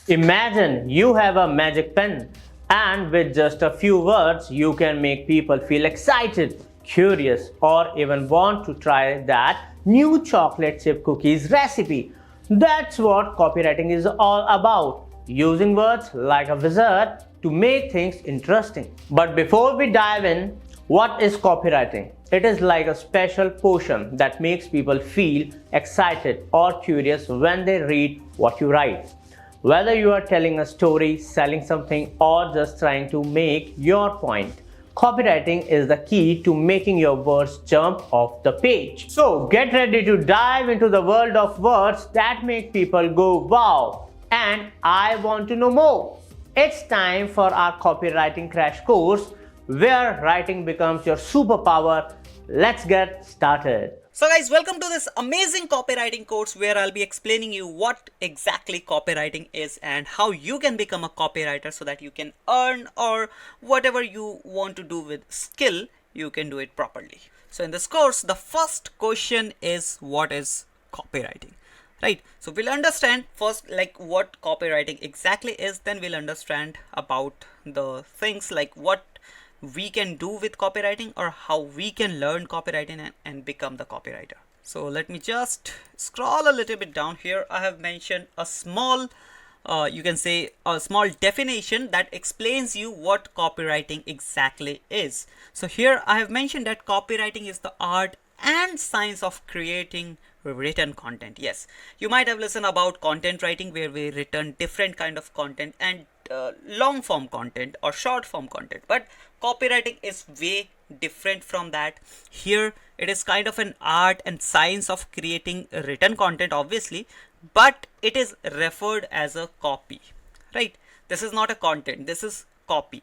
Imagine you have a magic pen, and with just a few words, you can make people feel excited, curious, or even want to try that new chocolate chip cookies recipe. That's what copywriting is all about, using words like a wizard to make things interesting. But before we dive in, what is copywriting? It is like a special potion that makes people feel excited or curious when they read what you write. Whether you are telling a story, selling something, or just trying to make your point, copywriting is the key to making your words jump off the page. So get ready to dive into the world of words that make people go wow, and I want to know more. It's time for our copywriting crash course where writing becomes your superpower. Let's get started. So guys, welcome to this amazing copywriting course where I'll be explaining you what exactly copywriting is and how you can become a copywriter so that you can earn or whatever you want to do with skill, you can do it properly. So in this course, the first question is what is copywriting? Right, so we'll understand first like what copywriting exactly is, then we'll understand about the things like what we can do with copywriting or how we can learn copywriting and become the copywriter. So let me just scroll a little bit down here. I have mentioned a small you can say a small definition that explains you what copywriting exactly is. So here I have mentioned that copywriting is the art and science of creating written content. Yes, you might have listened about content writing where we return different kind of content and long form content or short form content, but copywriting is way different from that. Here it is kind of an art and science of creating written content obviously, but it is referred as a copy, right? This is not a content, this is copy.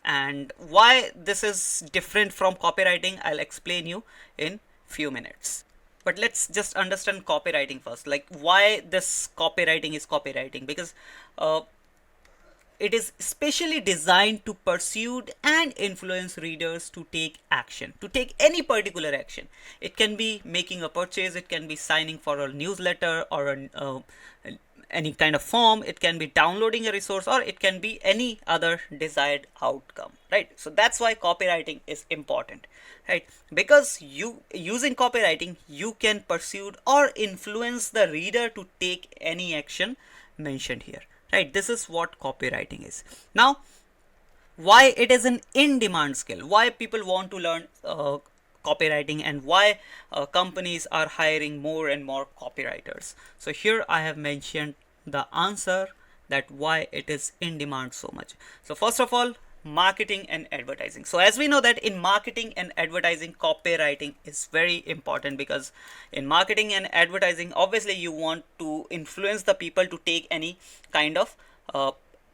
And why this is different from copywriting, I'll explain you in few minutes. But let's just understand copywriting first, like why this copywriting is copywriting, because it is specially designed to pursue and influence readers to take action, to take any particular action. It can be making a purchase, it can be signing for a newsletter or any kind of form, it can be downloading a resource, or it can be any other desired outcome, right? So that's why copywriting is important, right? Because you using copywriting, you can pursue or influence the reader to take any action mentioned here. Right, this is what copywriting is. Now, why it is an in-demand skill, why people want to learn copywriting, and why companies are hiring more and more copywriters. So here I have mentioned the answer that why it is in demand so much. So first of all, marketing and advertising. So as we know that in marketing and advertising, copywriting is very important, because in marketing and advertising obviously you want to influence the people to take any kind of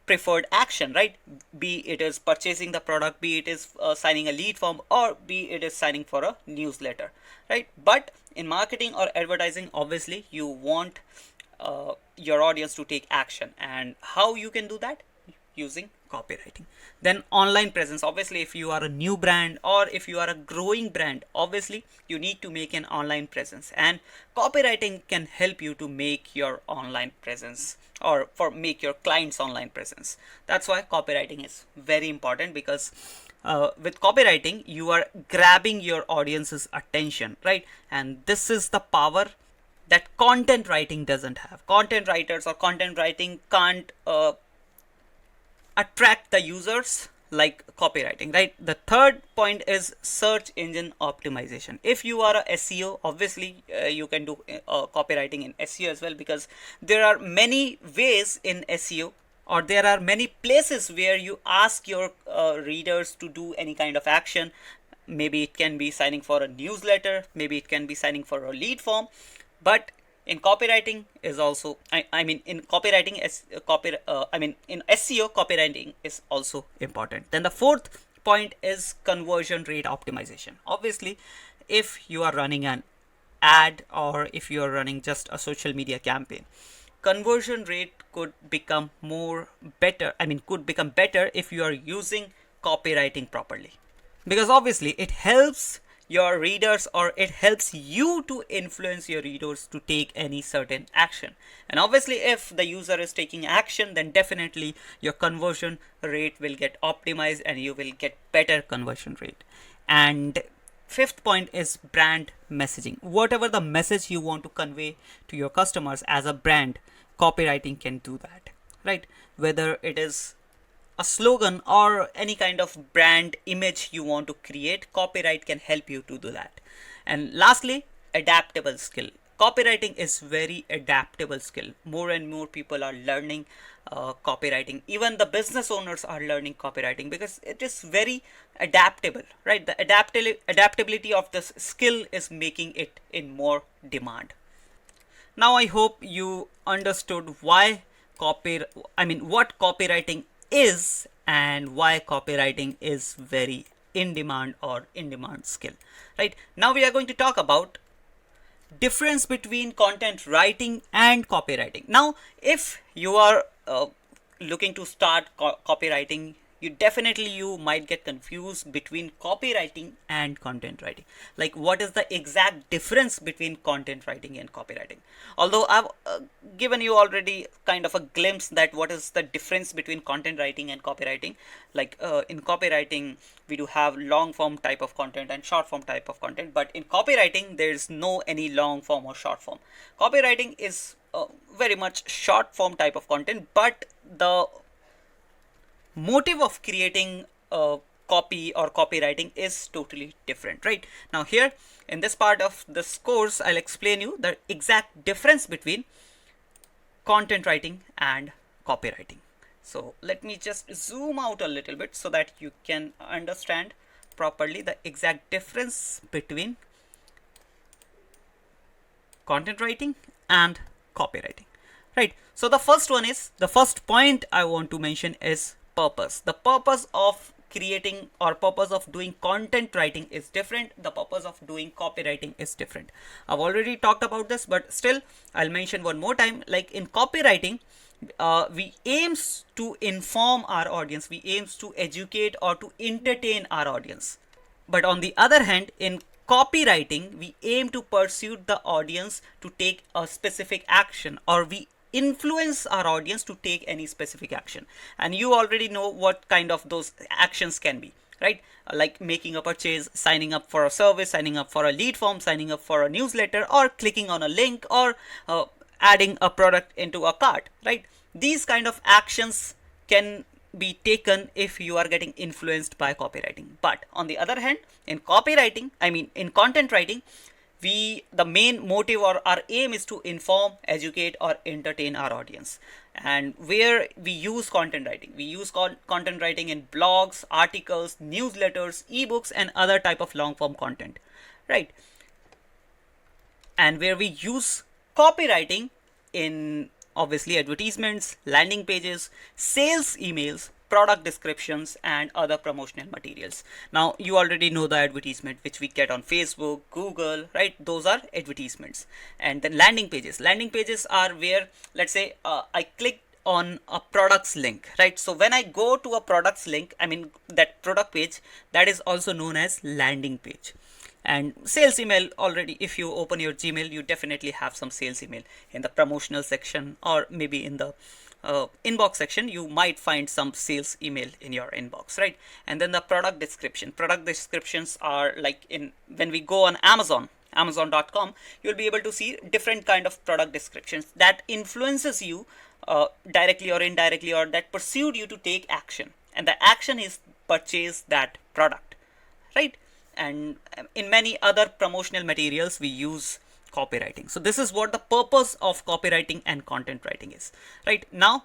preferred action, right? Be it is purchasing the product, be it is signing a lead form, or be it is signing for a newsletter, right? But in marketing or advertising, obviously you want your audience to take action, and how you can do that? Using copywriting. Then online presence, obviously if you are a new brand or if you are a growing brand, obviously you need to make an online presence, and copywriting can help you to make your online presence or for make your clients online presence. That's why copywriting is very important, because with copywriting you are grabbing your audience's attention, right? And this is the power that content writing doesn't have. Content writers or content writing can't attract the users like copywriting, right? The third point is search engine optimization. If you are a SEO, obviously you can do copywriting in SEO as well, because there are many ways in SEO, or there are many places where you ask your readers to do any kind of action. Maybe it can be signing for a newsletter, maybe it can be signing for a lead form, but in copywriting is also in copywriting as in SEO, copywriting is also important. Then the fourth point is conversion rate optimization. Obviously if you are running an ad or if you are running just a social media campaign, conversion rate could become better if you are using copywriting properly, because obviously it helps your readers, or it helps you to influence your readers to take any certain action. And obviously if the user is taking action, then definitely your conversion rate will get optimized and you will get better conversion rate. And fifth point is brand messaging. Whatever the message you want to convey to your customers as a brand, copywriting can do that, right? Whether it is a slogan or any kind of brand image you want to create, copyright can help you to do that. And lastly, adaptable skill. Copywriting is very adaptable skill. More and more people are learning copywriting. Even the business owners are learning copywriting because it is very adaptable, right? The adaptability of this skill is making it in more demand. Now I hope you understood what copywriting is and why copywriting is very in demand or in demand skill. Right now we are going to talk about difference between content writing and copywriting. Now if you are looking to start copywriting, you might get confused between copywriting and content writing. Like, what is the exact difference between content writing and copywriting? Although I've given you already kind of a glimpse that what is the difference between content writing and copywriting. Like in copywriting we do have long form type of content and short form type of content, but in copywriting there's no any long form or short form. Copywriting is very much short form type of content, but the motive of creating a copy or copywriting is totally different. Right now here in this part of this course I'll explain you the exact difference between content writing and copywriting. So let me just zoom out a little bit so that you can understand properly the exact difference between content writing and copywriting. Right, so the first point I want to mention is purpose. The purpose of creating or purpose of doing content writing is different. The purpose of doing copywriting is different. I've already talked about this, but still I'll mention one more time. Like in copywriting, we aims to inform our audience, we aims to educate or to entertain our audience. But on the other hand, in copywriting, we aim to pursue the audience to take a specific action, or we influence our audience to take any specific action. And you already know what kind of those actions can be, right? Like making a purchase, signing up for a service, signing up for a lead form, signing up for a newsletter, or clicking on a link, or adding a product into a cart, right? These kind of actions can be taken if you are getting influenced by copywriting. But on the other hand, in content writing, the main motive or our aim is to inform, educate, or entertain our audience. And where we use content writing, we use content writing in blogs, articles, newsletters, ebooks, and other type of long form content, right? And where we use copywriting in obviously advertisements, landing pages, sales emails, product descriptions, and other promotional materials. Now you already know the advertisement which we get on Facebook, Google, right? Those are advertisements. And then landing pages are where, let's say I clicked on a product's link, right? So when I go to a product's link, that product page, that is also known as landing page. And sales email, already if you open your Gmail, you definitely have some sales email in the promotional section, or maybe in the inbox section you might find some sales email in your inbox, right? And then the product descriptions are like when we go on amazon.com, you'll be able to see different kind of product descriptions that influences you directly or indirectly, or that pursued you to take action, and the action is purchase that product, right? And in many other promotional materials we use copywriting. So this is what the purpose of copywriting and content writing is. Right now,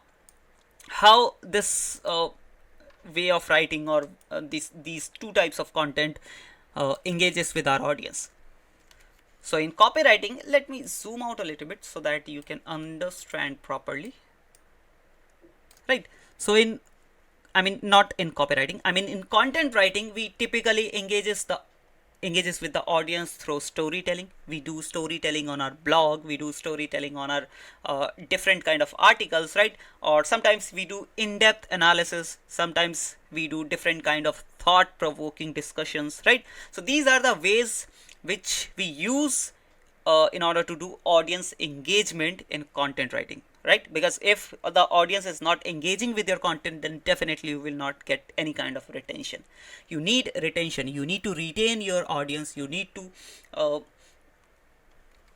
how this way of writing, or these two types of content engages with our audience. So in copywriting, let me zoom out a little bit so that you can understand properly. Right, so not in copywriting, in content writing, we typically engages the engages with the audience through storytelling. We do storytelling on our blog, we do storytelling on our different kind of articles, right? Or sometimes we do in-depth analysis, sometimes we do different kind of thought-provoking discussions, right? So these are the ways which we use in order to do audience engagement in content writing, right? Because if the audience is not engaging with your content, then definitely you will not get any kind of retention. You need retention, you need to retain your audience, you need to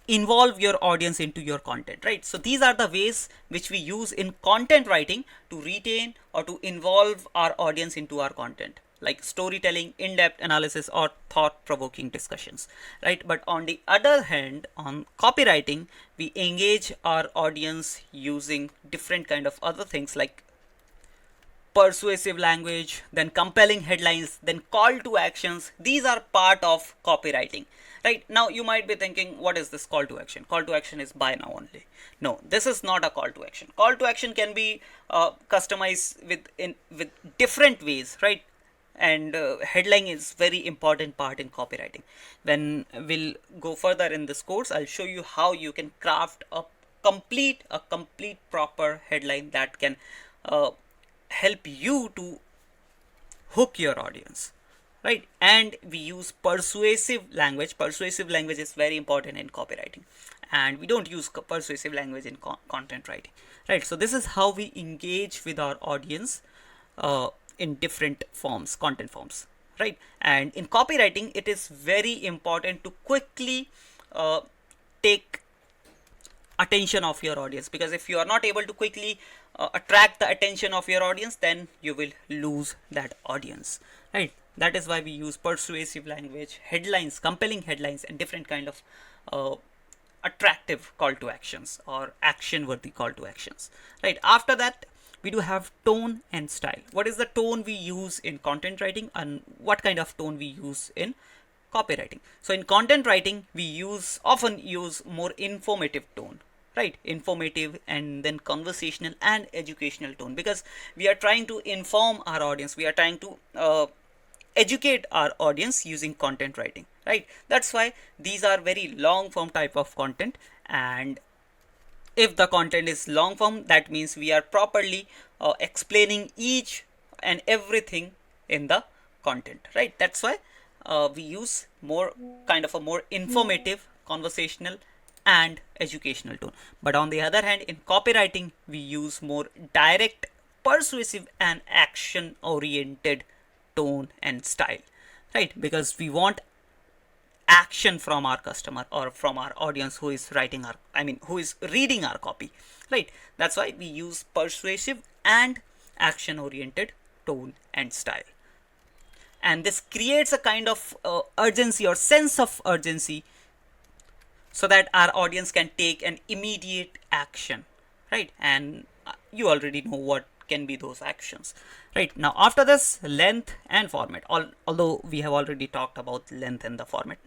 involve your audience into your content, right? So these are the ways which we use in content writing to retain or to involve our audience into our content, like storytelling, in-depth analysis, or thought-provoking discussions, right? But on the other hand, on copywriting, we engage our audience using different kind of other things like persuasive language, then compelling headlines, then call to actions. These are part of copywriting, right? Now you might be thinking, what is this call to action? Call to action is buy now only. No, this is not a call to action. Call to action can be customized with different ways, right? And headline is very important part in copywriting. When we'll go further in this course, I'll show you how you can craft a complete proper headline that can help you to hook your audience, right? And we use persuasive language. Persuasive language is very important in copywriting, and we don't use persuasive language in content writing, right? So this is how we engage with our audience in different forms, content forms, right? And in copywriting, it is very important to quickly take attention of your audience, because if you are not able to quickly attract the attention of your audience, then you will lose that audience, right? That is why we use persuasive language, headlines, compelling headlines, and different kind of attractive call to actions or action worthy call to actions, right? After that, we do have tone and style. What is the tone we use in content writing, and what kind of tone we use in copywriting? So in content writing, we often use more informative tone, right? Informative, and then conversational and educational tone, because we are trying to inform our audience, we are trying to educate our audience using content writing, right? That's why these are very long form type of content. And if the content is long form, that means we are properly explaining each and everything in the content, right? That's why we use more kind of a more informative, conversational, and educational tone. But on the other hand, in copywriting, we use more direct, persuasive, and action oriented tone and style, right? Because we want action from our customer or from our audience who is who is reading our copy, right? That's why we use persuasive and action oriented tone and style. And this creates a kind of urgency or sense of urgency, so that our audience can take an immediate action, right? And you already know what can be those actions, right? Now after this, length and format. Although we have already talked about length and the format,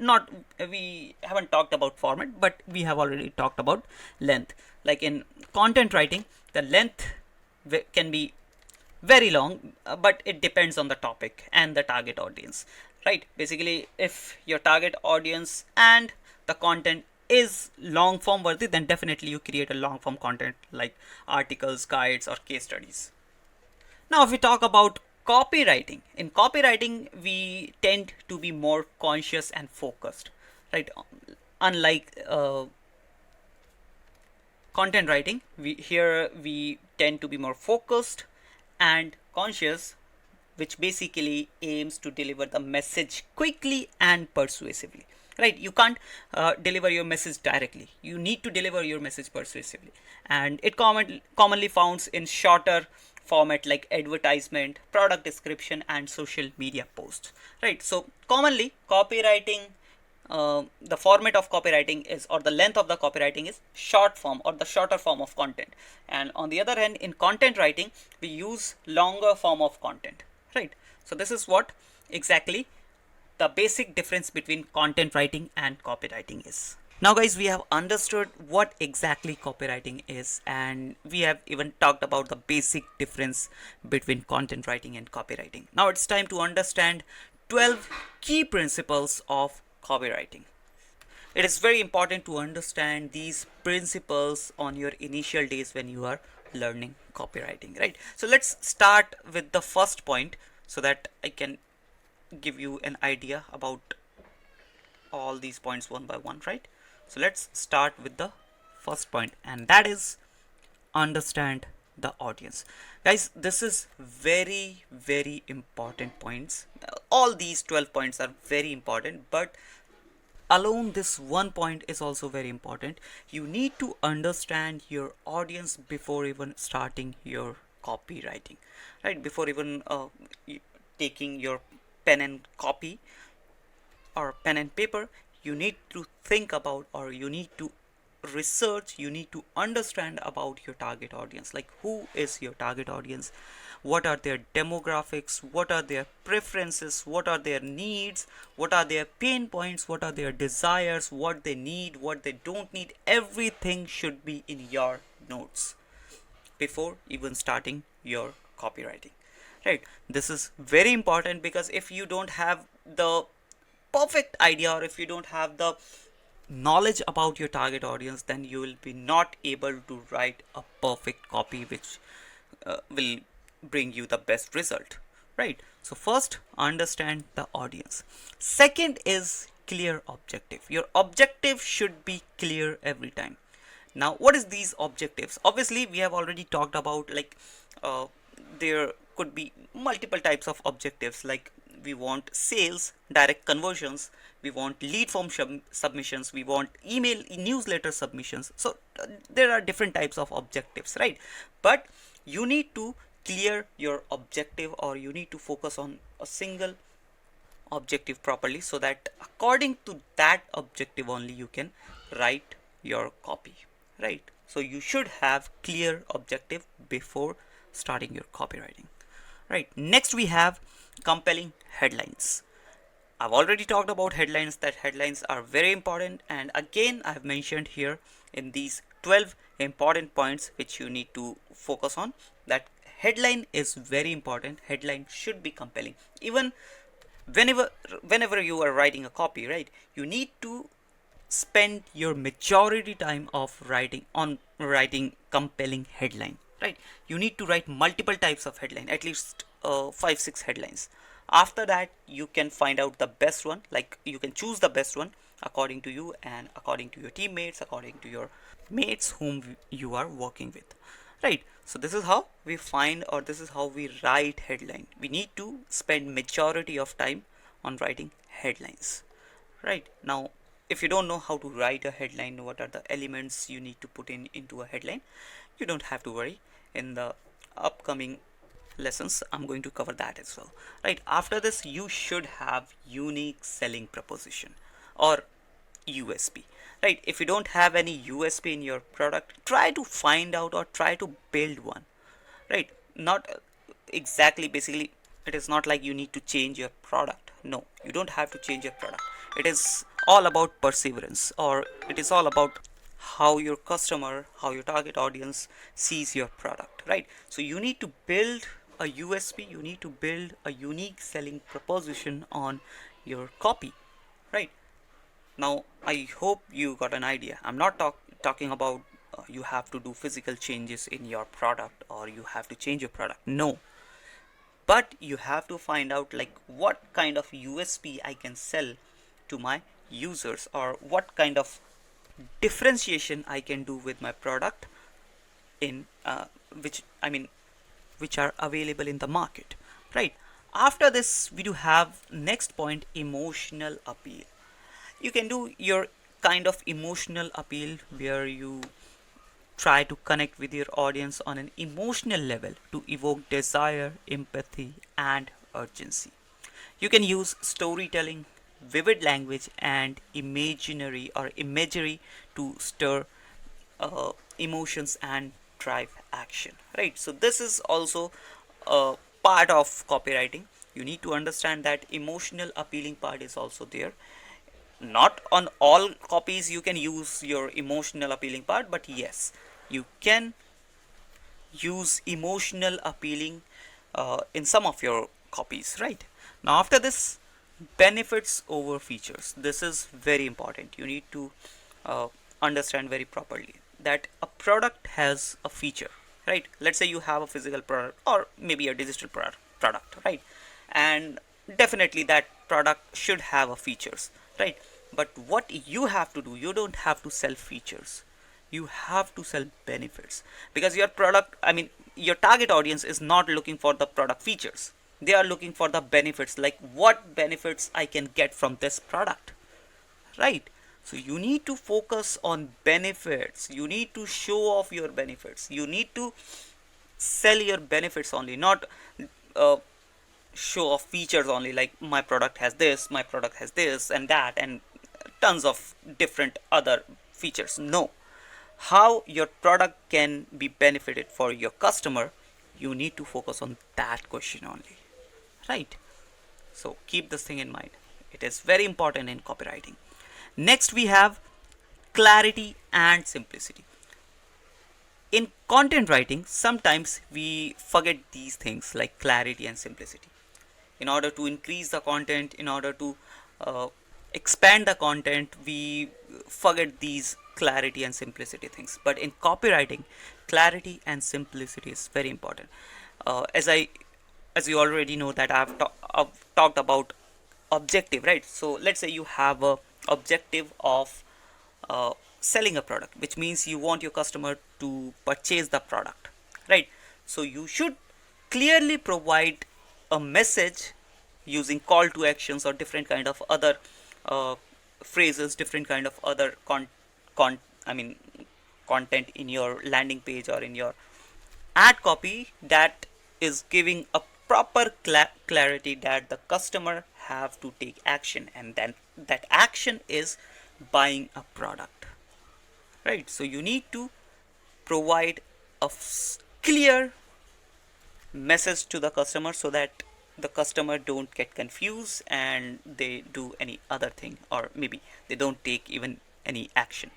we haven't talked about format, but we have already talked about length. Like in content writing, the length can be very long, but it depends on the topic and the target audience, right? Basically, if your target audience and the content is long form worthy, then definitely you create a long form content like articles, guides, or case studies. Now if we talk about copywriting, in copywriting we tend to be more conscious and focused, right? Unlike content writing, we tend to be more focused and conscious, which basically aims to deliver the message quickly and persuasively, right? You can't deliver your message directly. You need to deliver your message persuasively, and it commonly found in shorter format like advertisement, product description, and social media posts, right? So commonly copywriting, the format of copywriting is, or the length of the copywriting is short form or the shorter form of content. And on the other hand, in content writing, we use longer form of content, right? So this is what exactly the basic difference between content writing and copywriting is. Now guys, we have understood what exactly copywriting is, and we have even talked about the basic difference between content writing and copywriting. Now it's time to understand 12 key principles of copywriting. It is very important to understand these principles on your initial days when you are learning copywriting, right? So let's start with the first point so that I can give you an idea about all these points one by one, right? So let's start with the first point, and that is understand the audience. Guys, this is very important points. All these 12 points are very important, but alone this one point is also very important. You need to understand your audience before even starting your copywriting, right? Before even taking your pen and copy or pen and paper, you need to think about, or you need to research, you need to understand about your target audience. Like, who is your target audience? What are their demographics? What are their preferences? What are their needs? What are their pain points? What are their desires? What they need, what they don't need? Everything should be in your notes before even starting your copywriting, right? This is very important, because if you don't have the perfect idea, or if you don't have the knowledge about your target audience, then you will be not able to write a perfect copy which will bring you the best result, right? So first, understand the audience. Second is clear objective. Your objective should be clear every time. Now, what is these objectives? Obviously, we have already talked about, like, there could be multiple types of objectives. Like, we want sales, direct conversions, we want lead form submissions, we want email newsletter submissions. So there are different types of objectives, right? But you need to clear your objective, or you need to focus on a single objective properly, so that according to that objective only you can write your copy, right? So you should have clear objective before starting your copywriting, right? Next, we have compelling headlines. I've already talked about headlines, that headlines are very important, and again I've mentioned here in these 12 important points which you need to focus on, that headline is very important. Headline should be compelling. Even whenever you are writing a copy, right, you need to spend your majority time of writing compelling headline, right? You need to write multiple types of headline, at least 5-6 headlines. After that, you can find out the best one. Like, you can choose the best one according to you, and according to your teammates, according to your mates whom you are working with, right? So this is how we find, or this is how we write headline. We need to spend majority of time on writing headlines, right? Now, if you don't know how to write a headline, what are the elements you need to put into a headline, you don't have to worry. In the upcoming lessons, I'm going to cover that as well, right? After this, you should have unique selling proposition, or USP, right? If you don't have any USP in your product, try to find out, or try to build one, right? Not exactly, basically, it is not like you need to change your product. No, you don't have to change your product. It is all about perseverance, or it is all about how your customer, how your target audience sees your product, right? So you need to build a USP, you need to build a unique selling proposition on your copy, right? Now, I hope you got an idea. I'm not talking about you have to do physical changes in your product, or you have to change your product. No, but you have to find out, like, what kind of USP I can sell to my users, or what kind of differentiation I can do with my product, in which are available in the market, right? After this, we do have next point, emotional appeal. You can do your kind of emotional appeal, where you try to connect with your audience on an emotional level to evoke desire, empathy, and urgency. You can use storytelling, vivid language, and imagery to stir emotions and drive action, right? So this is also a part of copywriting. You need to understand that emotional appealing part is also there. Not on all copies you can use your emotional appealing part, but yes, you can use emotional appealing in some of your copies, right? Now, after this, benefits over features. This is very important. You need to uh, understand very properly that a product has a feature, right? Let's say you have a physical product or maybe a digital product, right? And definitely that product should have a features, right? But what you have to do, you don't have to sell features, you have to sell benefits, because your product, I mean your target audience is not looking for the product features, they are looking for the benefits, like what benefits I can get from this product, right? So you need to focus on benefits, you need to show off your benefits, you need to sell your benefits only, not uh, show off features only, like my product has this, my product has this and that and tons of different other features. No, how your product can be benefited for your customer, you need to focus on that question only, right? So keep this thing in mind, it is very important in copywriting. Next we have clarity and simplicity. In content writing, sometimes we forget these things like clarity and simplicity. In order to increase the content, in order to uh, expand the content, we forget these clarity and simplicity things. But in copywriting, clarity and simplicity is very important. As you already know that I've talked about objective, right? So let's say you have a objective of selling a product, which means you want your customer to purchase the product, right? So you should clearly provide a message using call to actions or different kind of other uh, phrases, different kind of other con I mean content in your landing page or in your ad copy that is giving a proper clarity that the customer have to take action, and then that action is buying a product, right? So you need to provide a clear message to the customer so that the customer don't get confused and they do any other thing, or maybe they don't take even any action.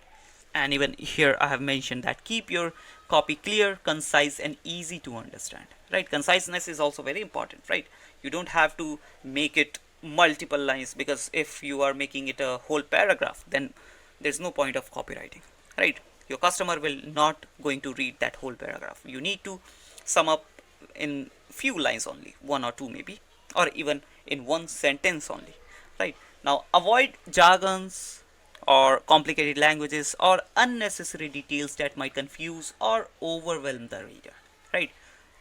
And even here I have mentioned that keep your copy clear, concise and easy to understand, right? Conciseness is also very important, right? You don't have to make it multiple lines, because if you are making it a whole paragraph, then there's no point of copywriting, right? Your customer will not going to read that whole paragraph. You need to sum up in few lines only, one or two maybe, or even in one sentence only, right? Now avoid jargons or complicated languages or unnecessary details that might confuse or overwhelm the reader, right?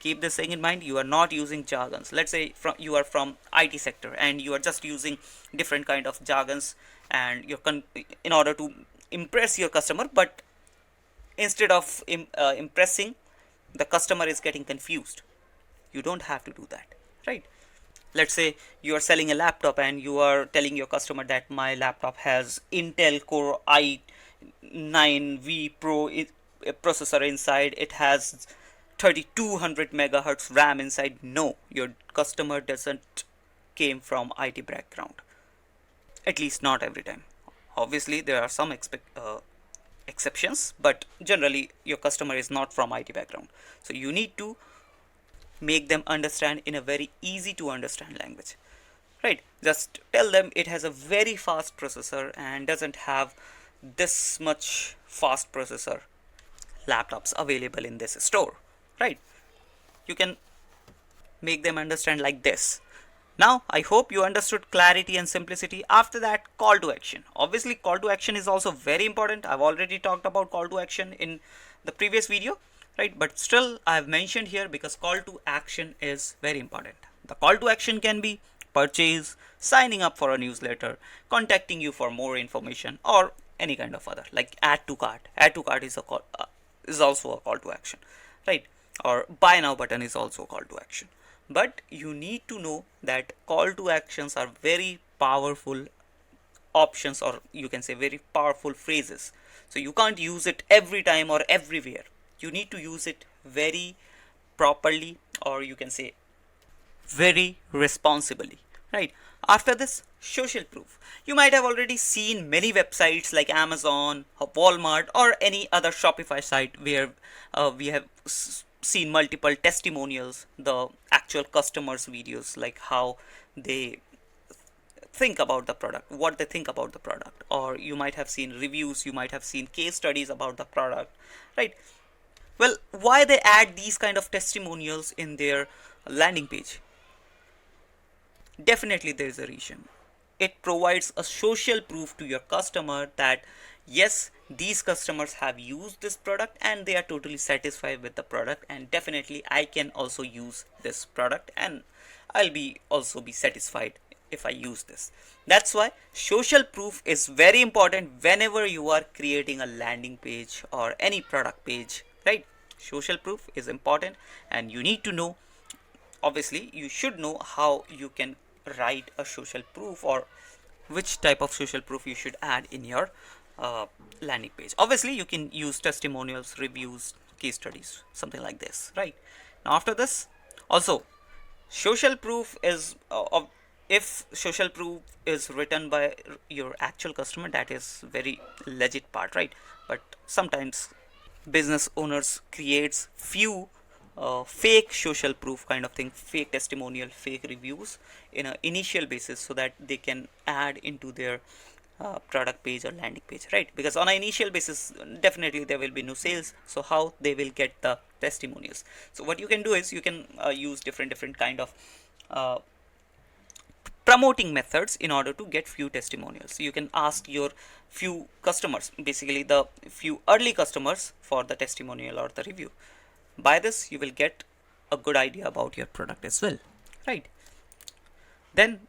Keep this thing in mind, you are not using jargons. Let's say you are from IT sector and you are just using different kind of jargons, and you're in order to impress your customer, but instead of impressing, the customer is getting confused. You don't have to do that, right? Let's say you are selling a laptop and you are telling your customer that my laptop has Intel Core i9V Pro processor inside, it has 3200 megahertz RAM inside. No, your customer doesn't came from IT background, at least not every time. Obviously there are some exceptions, but generally your customer is not from IT background. So you need to make them understand in a very easy to understand language, right? Just tell them it has a very fast processor and doesn't have this much fast processor laptops available in this store, right? You can make them understand like this. Now I hope you understood clarity and simplicity. After that, call to action. Obviously call to action is also very important. I've already talked about call to action in the previous video, right? But still I have mentioned here because call to action is very important. The call to action can be purchase, signing up for a newsletter, contacting you for more information, or any kind of other, like add to cart. Add to cart is a call, is also a call to action, right? Or buy now button is also a call to action. But you need to know that call to actions are very powerful options, or you can say very powerful phrases. So you can't use it every time or everywhere. You need to use it very properly, or you can say very responsibly, right? After this, social proof. You might have already seen many websites like Amazon, Walmart, or any other Shopify site where we have seen multiple testimonials, the actual customers videos, like how they think about the product, what they think about the product, or you might have seen reviews, you might have seen case studies about the product, right? Well, why they add these kind of testimonials in their landing page? Definitely there is a reason. It provides a social proof to your customer that yes, these customers have used this product and they are totally satisfied with the product, and definitely I can also use this product and I'll be also be satisfied if I use this. That's why social proof is very important whenever you are creating a landing page or any product page, right? Social proof is important, and you need to know, obviously you should know how you can write a social proof, or which type of social proof you should add in your landing page. Obviously you can use testimonials, reviews, case studies, something like this, right? Now after this, also social proof is if social proof is written by your actual customer, that is very legit part, right? But sometimes business owners creates few fake social proof kind of thing, fake testimonial, fake reviews in an initial basis, so that they can add into their product page or landing page, right? Because on an initial basis definitely there will be no sales, so how they will get the testimonials? So what you can do is you can use different kind of promoting methods in order to get few testimonials. So you can ask your few customers, basically the few early customers, for the testimonial or the review. By this you will get a good idea about your product as well, right? Then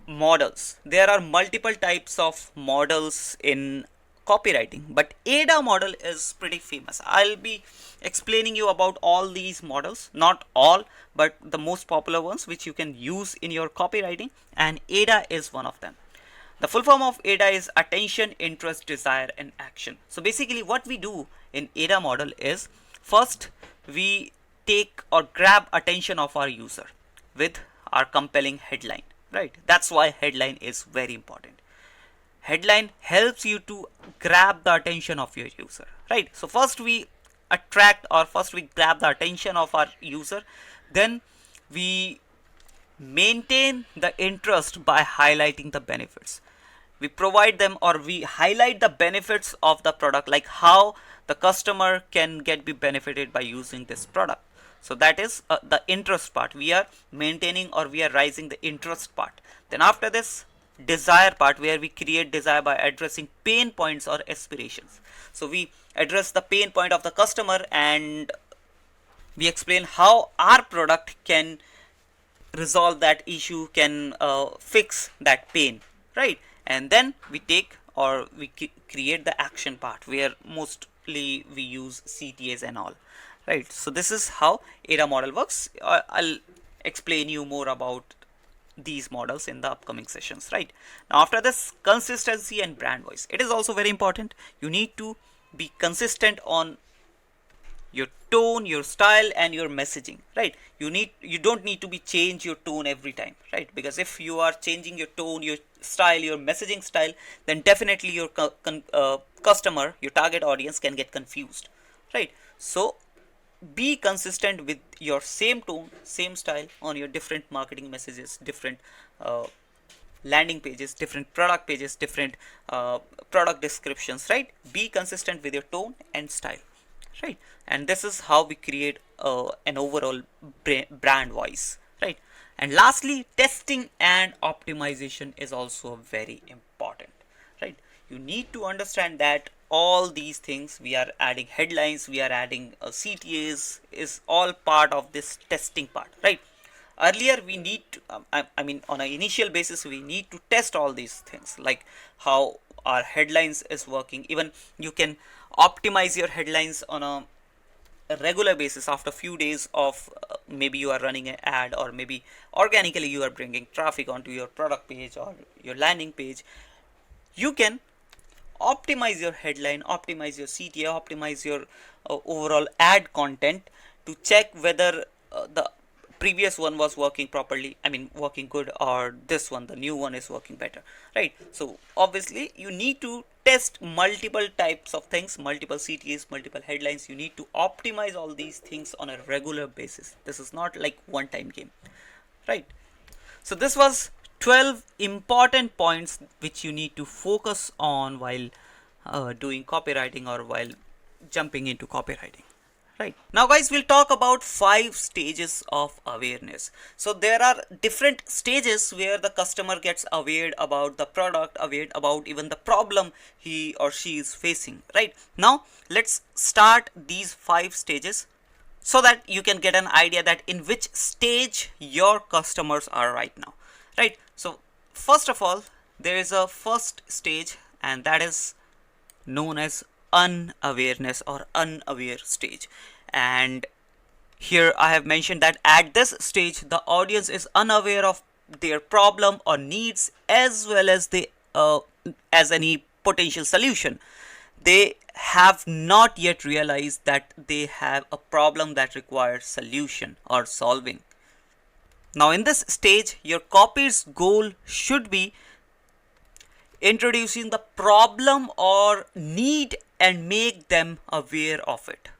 models. There are multiple types of models in copywriting, but AIDA model is pretty famous. I'll be explaining you about all these models, not all, but the most popular ones which you can use in your copywriting, and AIDA is one of them. The full form of AIDA is attention, interest, desire, and action. So basically what we do in AIDA model is, first we take or grab attention of our user with our compelling headline, right? That's why headline is very important. Headline helps you to grab the attention of your user, right? So first we attract, or first we grab the attention of our user, then we maintain the interest by highlighting the benefits. We provide them, or we highlight the benefits of the product, like how the customer can be benefited by using this product. So that is the interest part. We are maintaining, or we are raising the interest part. Then after this, desire part, where we create desire by addressing pain points or aspirations. So we address the pain point of the customer and we explain how our product can resolve that issue, can fix that pain, right? And then we take, or we create the action part, where mostly we use CTAs and all, right? So this is how AIDA model works. I'll explain you more about these models in the upcoming sessions, right? Now after this, consistency and brand voice. It is also very important. You need to be consistent on your tone, your style, and your messaging, right? You don't need to be change your tone every time, right? Because if you are changing your tone, your style, your messaging style, then definitely your customer, your target audience can get confused, right? So be consistent with your same tone, same style on your different marketing messages, different landing pages, different product pages, different product descriptions, right? Be consistent with your tone and style, right? And this is how we create an overall brand voice, right? And lastly, testing and optimization is also very important, right? You need to understand that all these things, we are adding headlines, we are adding CTAs, is all part of this testing part, right? Earlier we need to, I mean on an initial basis we need to test all these things, like how our headlines is working. Even you can optimize your headlines on a regular basis after few days of maybe you are running an ad, or maybe organically you are bringing traffic onto your product page or your landing page. You can optimize your headline, optimize your CTA, optimize your overall ad content to check whether the previous one was working properly, I mean working good, or this one, the new one, is working better, right? So obviously you need to test multiple types of things, multiple CTAs, multiple headlines. You need to optimize all these things on a regular basis. This is not like one time game, right? So this was 12 important points which you need to focus on while doing copywriting or while jumping into copywriting. Right. Now guys, we'll talk about 5 stages of awareness. So there are different stages where the customer gets aware about the product, aware about even the problem he or she is facing. Right. Now let's start these 5 stages so that you can get an idea that in which stage your customers are right now. Right. So first of all, there is a first stage, and that is known as unawareness or unaware stage. And here I have mentioned that at this stage the audience is unaware of their problem or needs as well as as any potential solution. They have not yet realized that they have a problem that requires solution or solving. Now in this stage, your copy's goal should be introducing the problem or need and make them aware of it.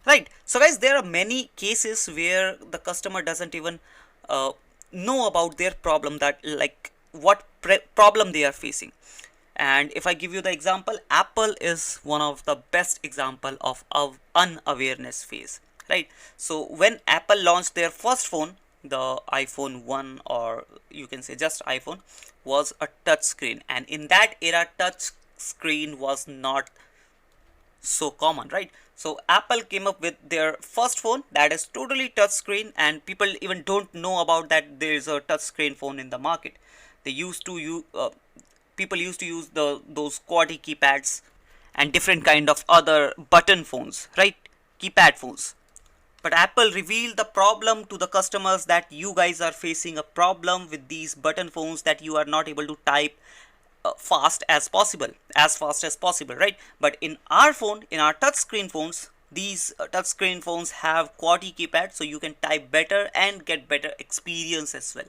Right. So guys, there are many cases where the customer doesn't even know about their problem, that like what problem they are facing. And if I give you the example, Apple is one of the best example of unawareness phase. Right. So when Apple launched their first phone, the iPhone 1, or you can say just iPhone, was a touch screen, and in that era touch screen was not so common, right? So Apple came up with their first phone that is totally touch screen, and people even don't know about that there is a touch screen phone in the market. They used to use people used to use those QWERTY keypads and different kind of other button phones, right? Keypad phones. But Apple revealed the problem to the customers that you guys are facing a problem with these button phones, that you are not able to type fast as possible, right? But in our phone, in our touchscreen phones, these touchscreen phones have QWERTY keypad, so you can type better and get better experience as well.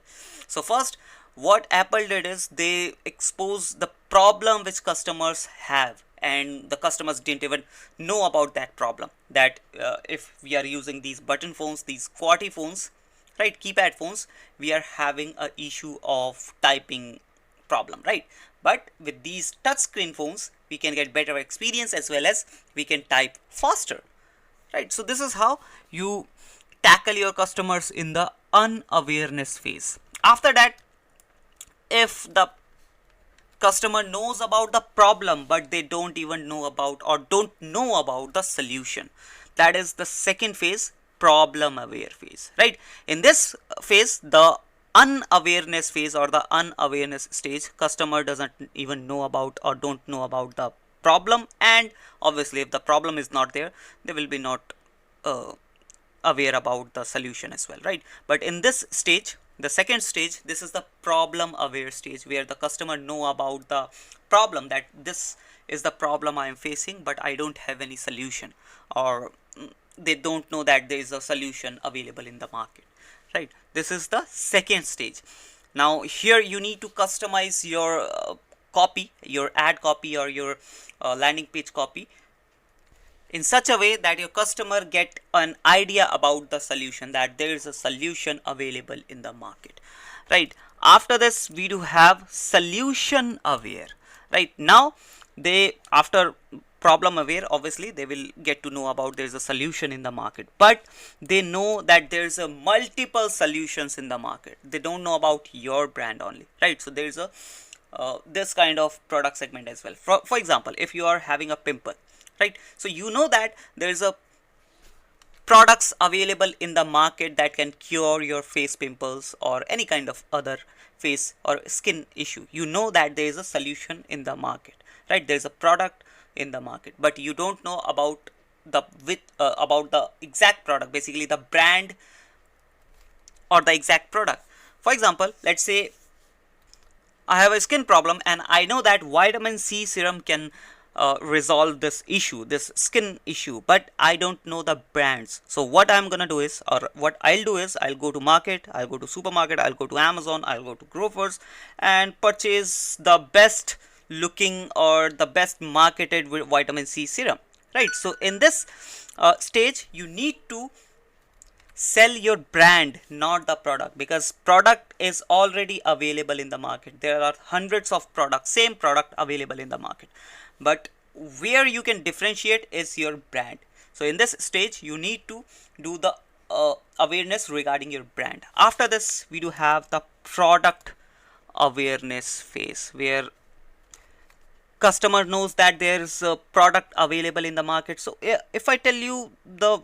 So first, what Apple did is they exposed the problem which customers have, and the customers didn't even know about that problem, that if we are using these button phones, these QWERTY phones, right, keypad phones, we are having a issue of typing problem, right? But with these touchscreen phones, we can get better experience as well as we can type faster, right? So this is how you tackle your customers in the unawareness phase. After that, if the customer knows about the problem but they don't even know about or don't know about the solution, that is the second phase, problem aware phase, right? In this phase, the unawareness phase or the unawareness stage, customer doesn't even know about or don't know about the problem, and obviously if the problem is not there, they will be not aware about the solution as well, right? But in this stage, the second stage, this is the problem aware stage, where the customer know about the problem, that this is the problem I am facing but I don't have any solution, or they don't know that there is a solution available in the market, right? This is the second stage. Now here you need to customize your copy, your ad copy or your landing page copy in such a way that your customer get an idea about the solution, that there is a solution available in the market, right? After this, we do have solution aware, right? Now they, after problem aware, obviously they will get to know about there is a solution in the market, but they know that there is a multiple solutions in the market. They don't know about your brand only, right? So there is a this kind of product segment as well. For example, if you are having a pimple, right? So you know that there is a products available in the market that can cure your face pimples or any kind of other face or skin issue. You know that there is a solution in the market, right? There is a product in the market, but you don't know about the exact product, basically the brand or the exact product. For example, let's say I have a skin problem and I know that vitamin C serum can resolve this issue, this skin issue, but I don't know the brands. So what I'm gonna do is, or what I'll do is, I'll go to market, I'll go to supermarket, I'll go to Amazon, I'll go to Grocers and purchase the best looking or the best marketed vitamin C serum, right? So in this stage, you need to sell your brand, not the product, because product is already available in the market. There are hundreds of products, same product available in the market, but where you can differentiate is your brand. So in this stage you need to do the awareness regarding your brand. After this we do have the product awareness phase, where customer knows that there is a product available in the market. So if I tell you the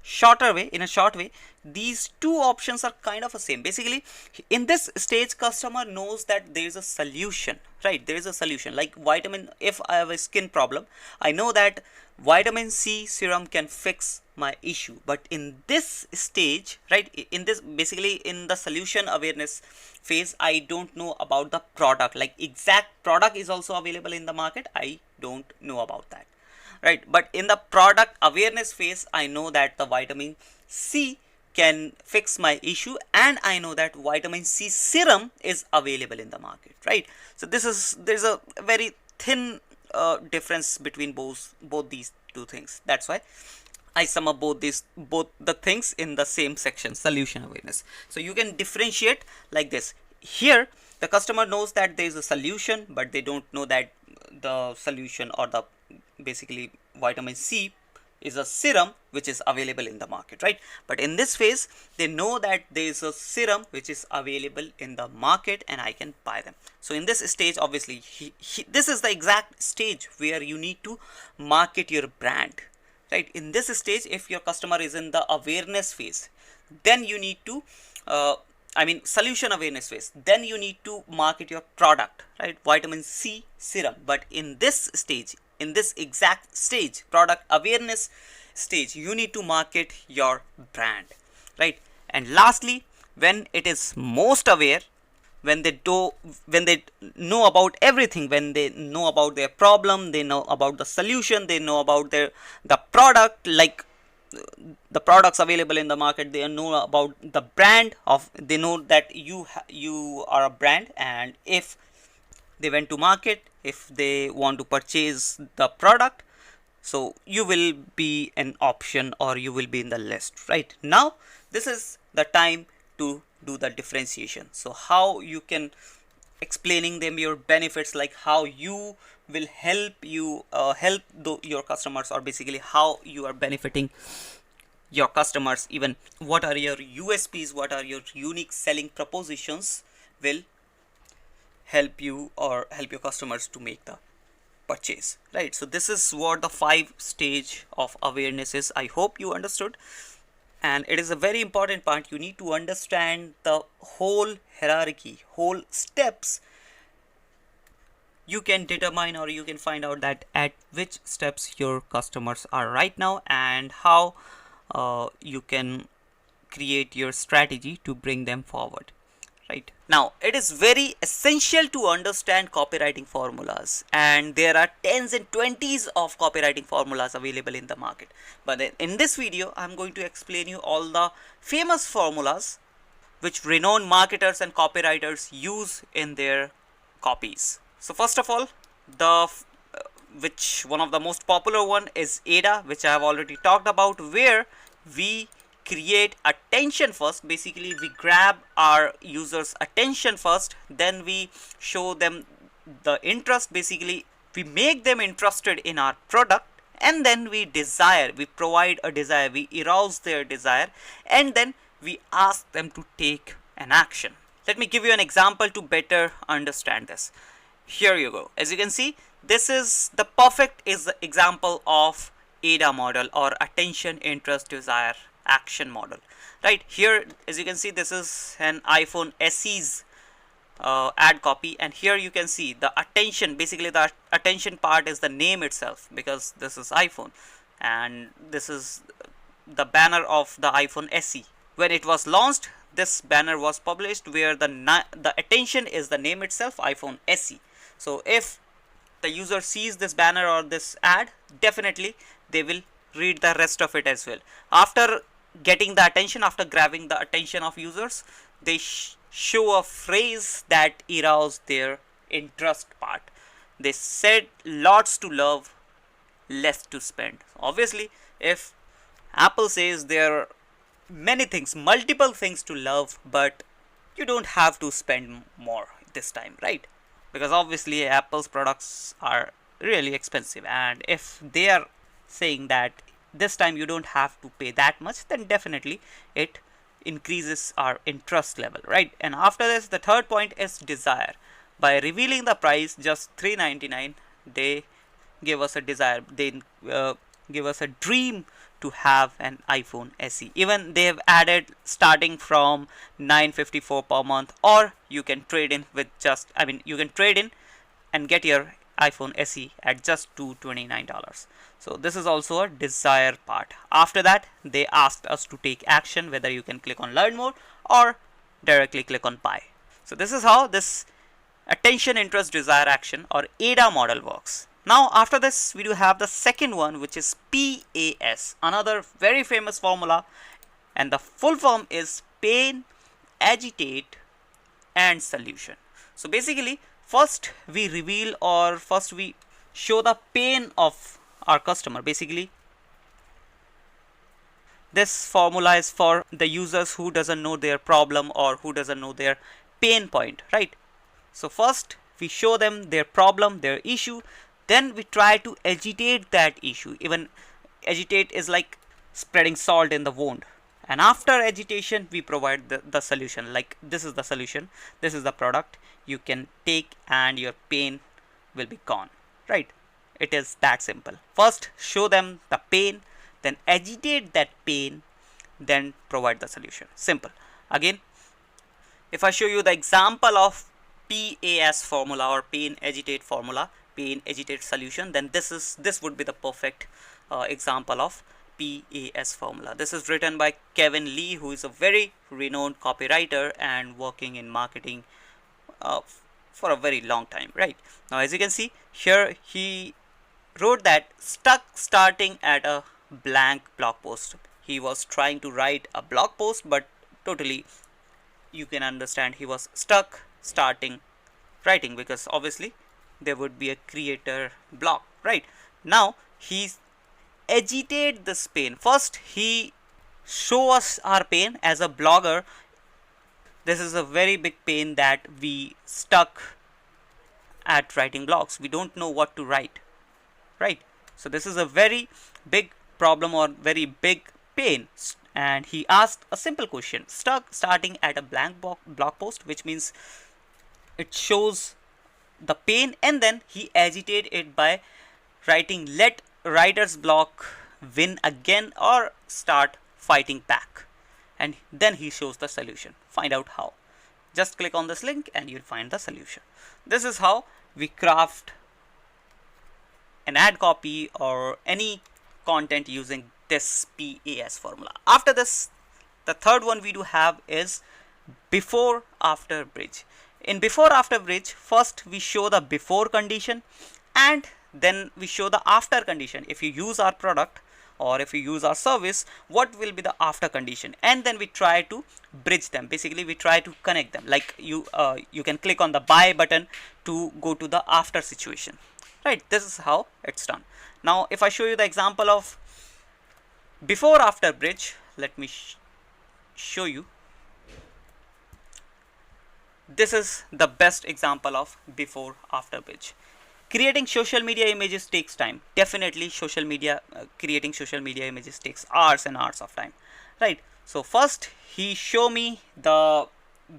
shorter way, in a short way, these two options are kind of the same. Basically in this stage customer knows that there is a solution, right? There is a solution, like vitamin. If I have a skin problem, I know that vitamin C serum can fix my issue. But in this stage, right, in this, basically in the solution awareness phase, I don't know about the product, like exact product is also available in the market, I don't know about that, right? But in the product awareness phase, I know that the vitamin C can fix my issue, and I know that vitamin C serum is available in the market, right? So there's a very thin difference between both these two things. That's why I sum up both the things in the same section, solution awareness. So you can differentiate like this. Here the customer knows that there is a solution, but they don't know that the solution, or the basically vitamin C is a serum which is available in the market, right? But in this phase they know that there is a serum which is available in the market and I can buy them. So in this stage, obviously this is the exact stage where you need to market your brand, right? In this stage, if your customer is in the awareness phase, then you need to solution awareness phase, then you need to market your product, right? Vitamin C serum. But in this stage, in this exact stage, product awareness stage, you need to market your brand, right? And lastly, when it is most aware, when they know about everything, when they know about their problem, they know about the solution, they know about the product, like the products available in the market, they know about the brand of, they know that you are a brand, and if they went to market, if they want to purchase the product, so you will be an option, or you will be in the list, right? Now this is the time to do the differentiation. So how you can explaining them your benefits, like how you will help your customers, or basically how you are benefiting your customers, even what are your USPs, what are your unique selling propositions, will help you or help your customers to make the purchase, right? So this is what the 5 stage of awareness is. I hope you understood, and it is a very important part. You need to understand the whole hierarchy, whole steps. You can determine, or you can find out that at which steps your customers are right now, and how you can create your strategy to bring them forward. Right. Now, it is very essential to understand copywriting formulas, and there are 10s and 20s of copywriting formulas available in the market. But in this video, I'm going to explain you all the famous formulas which renowned marketers and copywriters use in their copies. So first of all, which one of the most popular one is AIDA, which I have already talked about, where we create attention first. Basically we grab our users attention first, then we show them the interest, basically we make them interested in our product, and then we provide a desire, we arouse their desire, and then we ask them to take an action. Let me give you an example to better understand this. Here you go. As you can see, this is the perfect example of AIDA model, or attention, interest, desire, action model, right? Here, as you can see, this is an iPhone SE's ad copy, and here you can see the attention. Basically the attention part is the name itself, because this is iPhone, and this is the banner of the iPhone SE. When it was launched, this banner was published, where the attention is the name itself, iPhone SE. So if the user sees this banner or this ad, definitely they will read the rest of it as well. After getting the attention, after grabbing the attention of users, they show a phrase that arouse their interest part. They said lots to love, less to spend. Obviously, if Apple says their many things, multiple things to love, but you don't have to spend more this time, right? Because obviously Apple's products are really expensive, and if they are saying that this time you don't have to pay that much, then definitely it increases our interest level, right? And after this, the third point is desire. By revealing the price just $399, they give us a desire. They give us a dream to have an iPhone SE. Even they have added starting from $954 per month, or you can trade in with just, you can trade in and get your iPhone SE at just $229. So this is also a desire part. After that, they asked us to take action, whether you can click on learn more or directly click on buy. So this is how this attention, interest, desire, action, or AIDA model works. Now after this, we do have the second one, which is PAS, another very famous formula, and the full form is pain, agitate, and solution. So basically, first we reveal, or first we show the pain of our customer. Basically, this formula is for the users who doesn't know their problem or who doesn't know their pain point, right? So first we show them their problem, their issue, then we try to agitate that issue. Even agitate is like spreading salt in the wound. And after agitation, we provide the solution. Like, this is the solution, this is the product you can take, and your pain will be gone, right? It is that simple. First show them the pain, then agitate that pain, then provide the solution. Simple. Again, if I show you the example of PAS formula, or pain agitate formula, pain agitate solution, then this would be the perfect example of PAS formula. This is written by Kevin Lee, who is a very renowned copywriter and working in marketing for a very long time, right? Now as you can see here, he wrote that stuck starting at a blank blog post. He was trying to write a blog post, but totally you can understand he was stuck starting writing, because obviously there would be a creator block, right? Now he's agitate this pain. First he show us our pain as a blogger. This is a very big pain that we stuck at writing blogs. We don't know what to write, right? So this is a very big problem, or very big pain. And he asked a simple question, stuck starting at a blank blog post, which means it shows the pain, and then he agitated it by writing let writer's block win again, or start fighting back. And then he shows the solution. Find out how. Just click on this link and you'll find the solution. This is how we craft an ad copy or any content using this PAS formula. After this, the third one we do have is before after bridge. In before after bridge, first we show the before condition, and then we show the after condition. If you use our product or if you use our service, what will be the after condition, and then we try to bridge them. Basically we try to connect them. Like you can click on the buy button to go to the after situation, right? This is how it's done. Now if I show you the example of before after bridge, let me show you. This is the best example of before after bridge. Creating social media images takes time. Definitely creating social media images takes hours and hours of time, right? So first he showed me the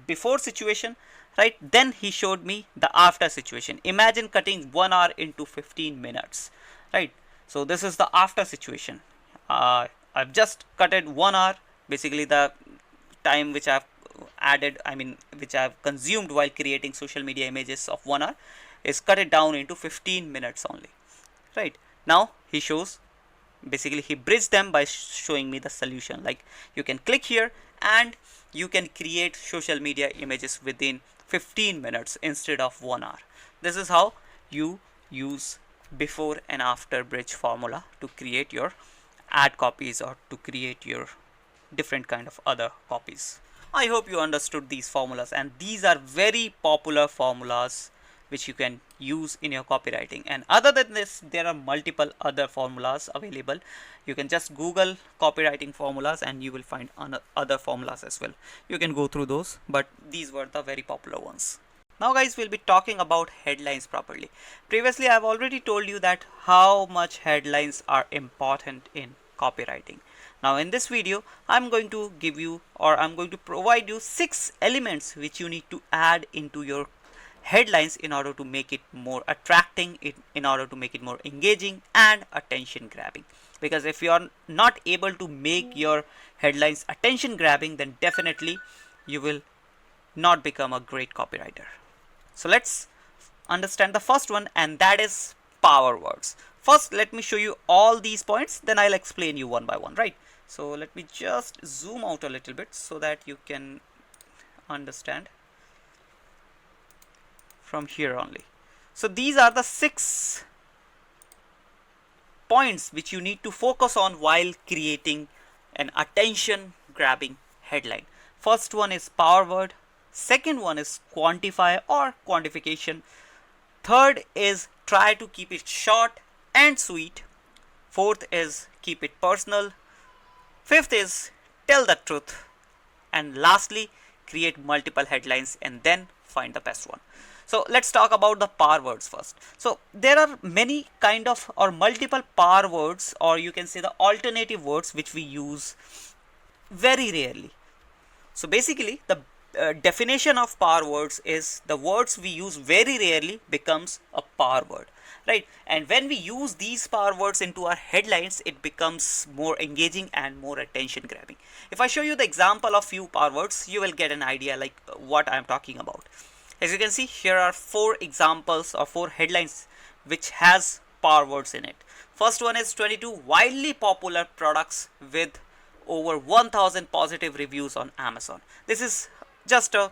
before situation, right? Then he showed me the after situation. Imagine cutting 1 hour into 15 minutes, right? So this is the after situation. I've just cut it 1 hour. Basically the time which I've added, which I've consumed while creating social media images of 1 hour, is cut it down into 15 minutes only, right? Now he shows, basically he bridged them by showing me the solution. Like you can click here and you can create social media images within 15 minutes instead of 1 hour. This is how you use before and after bridge formula to create your ad copies or to create your different kind of other copies. I hope you understood these formulas, and these are very popular formulas which you can use in your copywriting. And other than this, there are multiple other formulas available. You can just Google copywriting formulas and you will find other formulas as well. You can go through those, but these were the very popular ones. Now guys, we'll be talking about headlines properly. Previously I've already told you that how much headlines are important in copywriting. Now in this video I'm going to give you, or I'm going to provide you 6 elements which you need to add into your headlines in order to make it more attracting, in order to make it more engaging and attention grabbing. Because if you are not able to make your headlines attention grabbing, then definitely you will not become a great copywriter. So let's understand the first one, and that is power words. First, let me show you all these points, then I'll explain you one by one, right? So let me just zoom out a little bit so that you can understand from here only. So these are the 6 points which you need to focus on while creating an attention grabbing headline. First one is power word. Second one is quantify or quantification. Third is try to keep it short and sweet. Fourth is keep it personal. Fifth is tell the truth. And lastly, create multiple headlines and then find the best one. So let's talk about the power words first. So there are many kind of or multiple power words, or you can say the alternative words, which we use very rarely. So basically the definition of power words is the words we use very rarely becomes a power word, right? And when we use these power words into our headlines, it becomes more engaging and more attention grabbing. If I show you the example of few power words, you will get an idea like what I am talking about. As you can see, here are 4 examples or 4 headlines which has power words in it. First one is 22 widely popular products with over 1000 positive reviews on Amazon. This is just a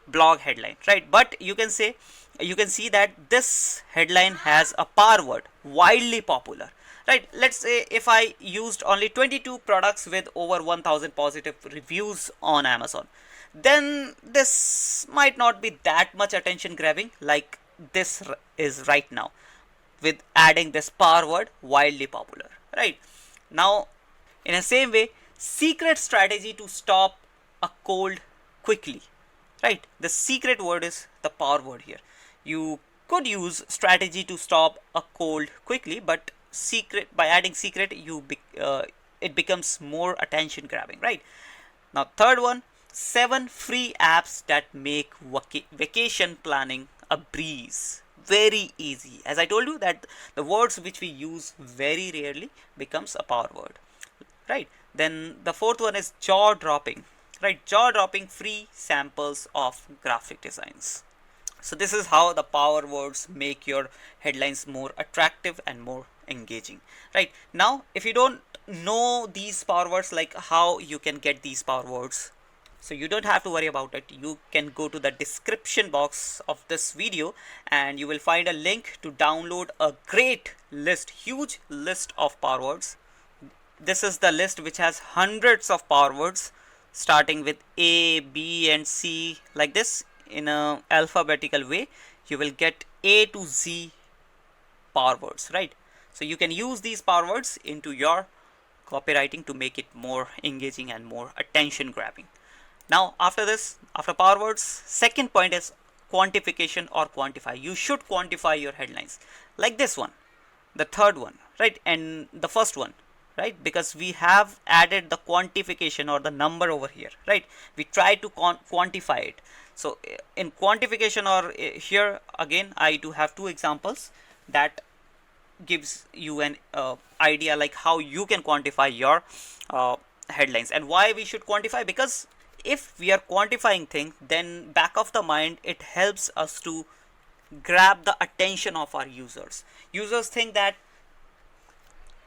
blog headline, right? But you can see that this headline has a power word, widely popular, right? Let's say if I used only 22 products with over 1000 positive reviews on Amazon, then this might not be that much attention grabbing like this is right now with adding this power word, widely popular, right? Now in the same way, secret strategy to stop a cold quickly, right? The secret word is the power word here. You could use strategy to stop a cold quickly, but secret, by adding secret, it becomes more attention grabbing, right? Now third one, 7 free apps that make vacation planning a breeze. Very easy. As I told you that the words which we use very rarely becomes a power word, right? Then the fourth one is jaw dropping, right? Jaw dropping free samples of graphic designs. So this is how the power words make your headlines more attractive and more engaging, right? Now if you don't know these power words, like how you can get these power words, so you don't have to worry about it. You can go to the description box of this video and you will find a link to download a great list, huge list of power words. This is the list which has hundreds of power words starting with A, B and C, like this in a alphabetical way. You will get A to Z power words, right? So you can use these power words into your copywriting to make it more engaging and more attention grabbing. Now after this, after power words, second point is quantification or quantify. You should quantify your headlines, like this one, the third one, right? And the first one, right? Because we have added the quantification or the number over here, right? We try to quantify it. So in quantification, or here again I do have 2 examples that gives you an idea like how you can quantify your headlines. And why we should quantify? Because if we are quantifying things, then back of the mind it helps us to grab the attention of our users. Users think that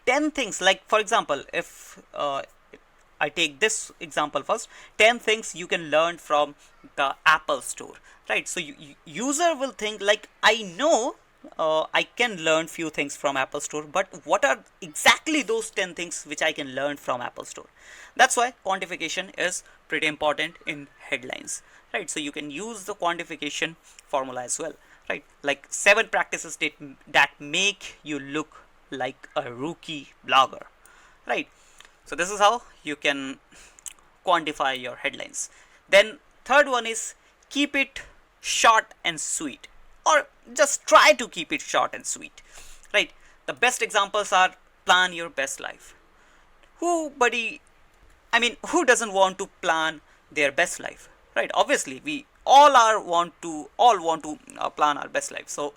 10 things, like for example, if I take this example first, 10 things you can learn from the Apple Store, right? So user will think like, I know I can learn few things from Apple Store, but what are exactly those 10 things which I can learn from Apple Store? That's why quantification is pretty important in headlines, right? So you can use the quantification formula as well. right? Like 7 practices that make you look like a rookie blogger, right? So this is how you can quantify your headlines. Then third one is keep it short and sweet, or just try to keep it short and sweet, right? The best examples are plan your best life. Who doesn't want to plan their best life, right? Obviously we all want to plan our best life. So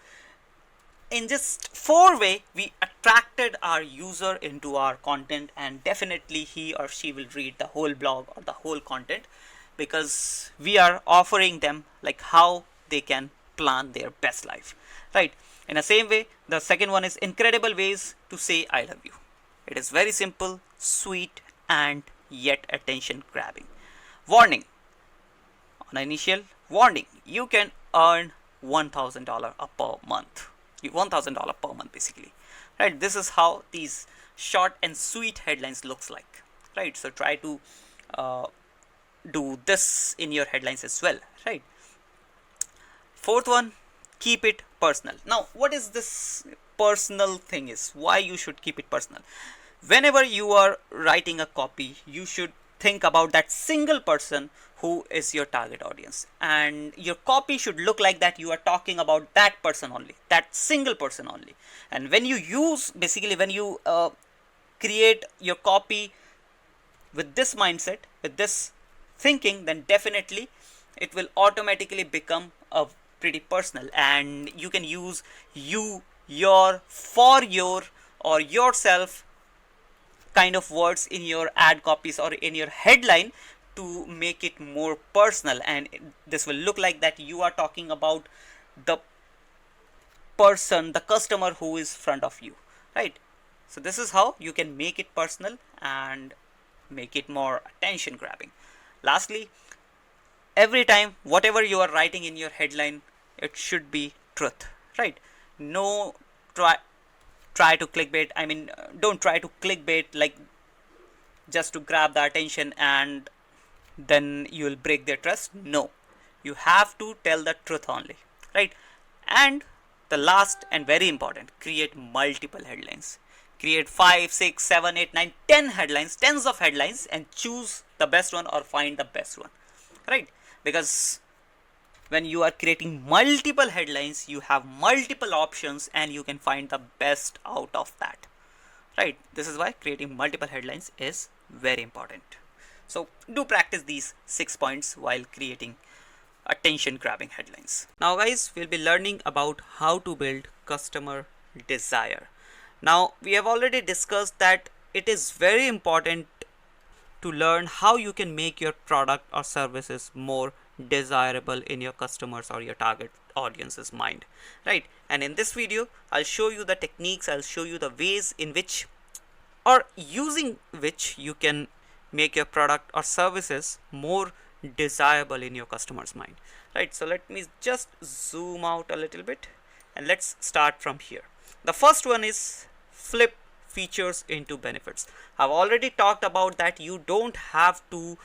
in just 4 way we attracted our user into our content, and definitely he or she will read the whole blog or the whole content, because we are offering them like how they can plan their best life, right? In the same way, the second one is incredible ways to say I love you. It is very simple, sweet, and yet attention grabbing. Warning, on initial warning, you can earn $1,000 per month. $1,000 per month basically, right? This is how these short and sweet headlines looks like, right? So try to do this in your headlines as well, right? Fourth one, keep it personal. Now what is this personal thing is, why you should keep it personal? Whenever you are writing a copy, you should think about that single person who is your target audience, and your copy should look like that you are talking about that person only, that single person only. And when you create your copy with this mindset, with this thinking, then definitely it will automatically become a pretty personal, and you can use your, for your, or yourself kind of words in your ad copies or in your headline to make it more personal, and this will look like that you are talking about the person, the customer who is front of you, right? So this is how you can make it personal and make it more attention grabbing. Lastly, every time whatever you are writing in your headline, it should be truth, right? No try to clickbait. Don't try to clickbait like just to grab the attention and then you will break their trust. No, you have to tell the truth only, right? And the last and very important, create multiple headlines. Create 5, 6, 7, 8, 9, 10 headlines, tens of headlines, and choose the best one or find the best one, right? Because when you are creating multiple headlines, you have multiple options and you can find the best out of that, right? This is why creating multiple headlines is very important. So do practice these 6 points while creating attention grabbing headlines. Now guys, we'll be learning about how to build customer desire. Now we have already discussed that it is very important to learn how you can make your product or services more desirable in your customers or your target audience's mind, right? And in this video I'll show you the techniques, I'll show you the ways in which or using which you can make your product or services more desirable in your customer's mind, right? So let me just zoom out a little bit and let's start from here. The first one is flip features into benefits. I've already talked about that. You don't have to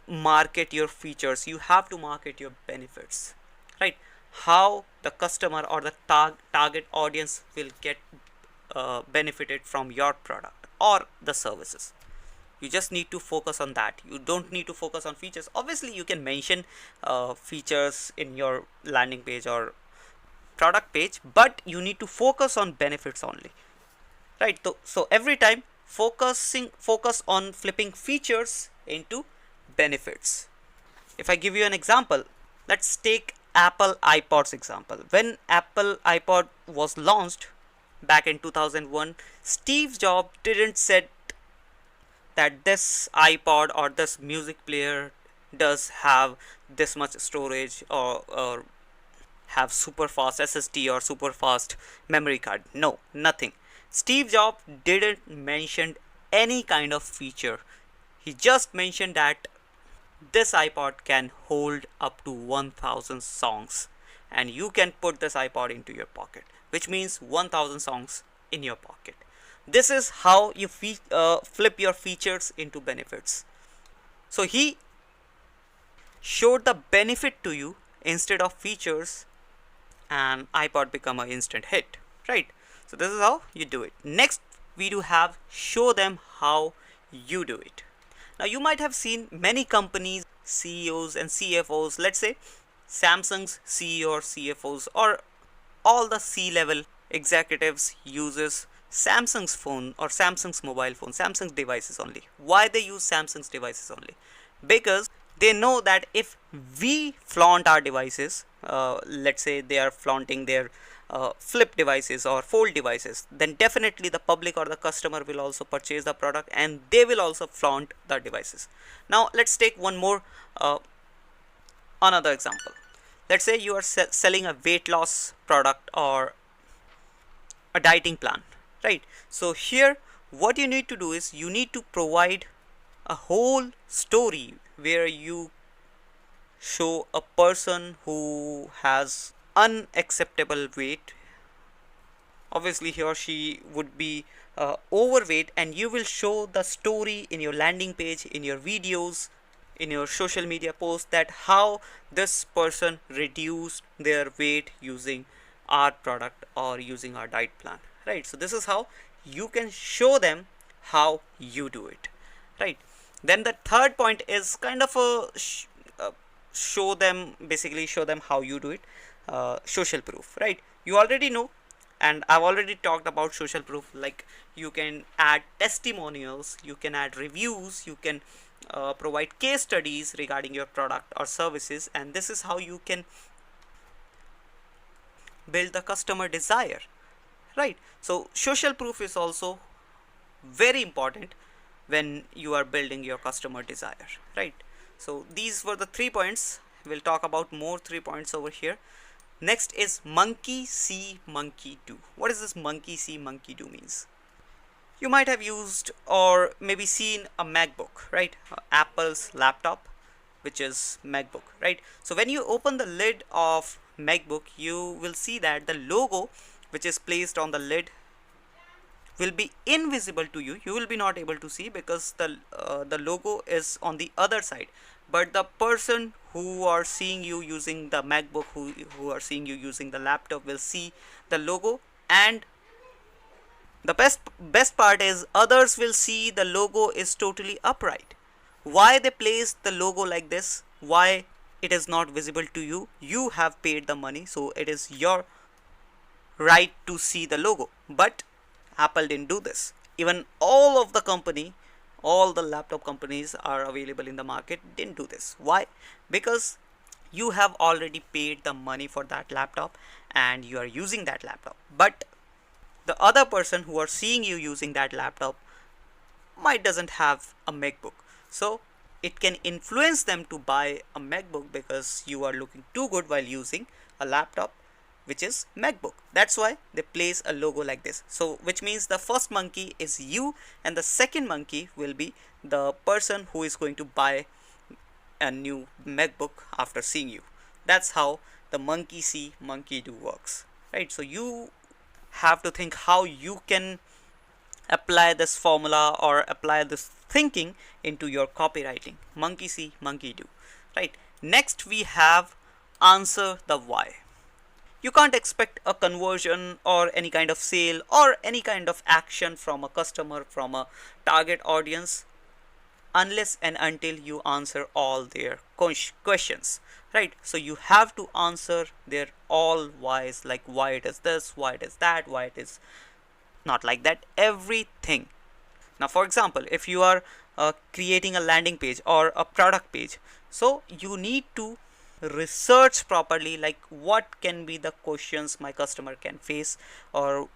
market your features, you have to market your benefits, right? How the customer or the target audience will get benefited from your product or the services. You just need to focus on that. You don't need to focus on features. Obviously you can mention features in your landing page or product page, but you need to focus on benefits only, right? So every time focus on flipping features into benefits. If I give you an example, let's take Apple iPod's example. When Apple iPod was launched back in 2001, Steve Jobs didn't said that this iPod or this music player does have this much storage or have super fast SSD or super fast memory card. No, nothing. Steve Jobs didn't mention any kind of feature. He just mentioned that this iPod can hold up to 1000 songs and you can put this iPod into your pocket, which means 1000 songs in your pocket. This is how you flip your features into benefits. So he showed the benefit to you instead of features and iPod become an instant hit, right? So this is how you do it. Next, we do have show them how you do it. Now you might have seen many companies, CEOs and CFOs, let's say Samsung's CEO or CFOs or all the C-level executives uses Samsung's phone or Samsung's mobile phone, Samsung's devices only. Why they use Samsung's devices only? Because they know that if we flaunt our devices, let's say they are flaunting their flip devices or fold devices, then definitely the public or the customer will also purchase the product and they will also flaunt the devices. Now let's take one more another example. Let's say you are selling a weight loss product or a dieting plan, right? So here what you need to do is you need to provide a whole story where you show a person who has unacceptable weight. Obviously he or she would be overweight, and you will show the story in your landing page, in your videos, in your social media post, that how this person reduced their weight using our product or using our diet plan, right? So this is how you can show them how you do it, right? Then the third point is kind of a show them, basically show them how you do it, social proof, right? You already know, and I've already talked about social proof. Like you can add testimonials, you can add reviews, you can provide case studies regarding your product or services, and this is how you can build the customer desire, right? So social proof is also very important when you are building your customer desire, right? So these were the 3 points. We'll talk about more 3 points over here. Next is monkey see, monkey do. What is this monkey see, monkey do means? You might have used or maybe seen a MacBook, right? Apple's laptop, which is MacBook, right? So when you open the lid of MacBook, you will see that the logo which is placed on the lid will be invisible to you. You will be not able to see because the logo is on the other side. But the person who are seeing you using the MacBook, who are seeing you using the laptop, will see the logo, and the best part is others will see the logo is totally upright. Why they place the logo like this? Why it is not visible to you? You have paid the money, so it is your right to see the logo. But Apple didn't do this. Even all of the company, all the laptop companies are available in the market, didn't do this. Why? Because you have already paid the money for that laptop and you are using that laptop. But the other person who are seeing you using that laptop might doesn't have a MacBook. So it can influence them to buy a MacBook because you are looking too good while using a laptop which is MacBook. That's why they place a logo like this. So which means the first monkey is you, and the second monkey will be the person who is going to buy a new MacBook after seeing you. That's how the monkey see, monkey do works, right? So you have to think how you can apply this formula or apply this thinking into your copywriting. Monkey see, monkey do, right? Next we have answer the why. You can't expect a conversion or any kind of sale or any kind of action from a customer, from a target audience, unless and until you answer all their questions, right? So you have to answer their all whys, like why it is this, why it is that, why it is not like that, everything. Now for example, if you are creating a landing page or a product page, so you need to research properly, like what can be the questions my customer can face, or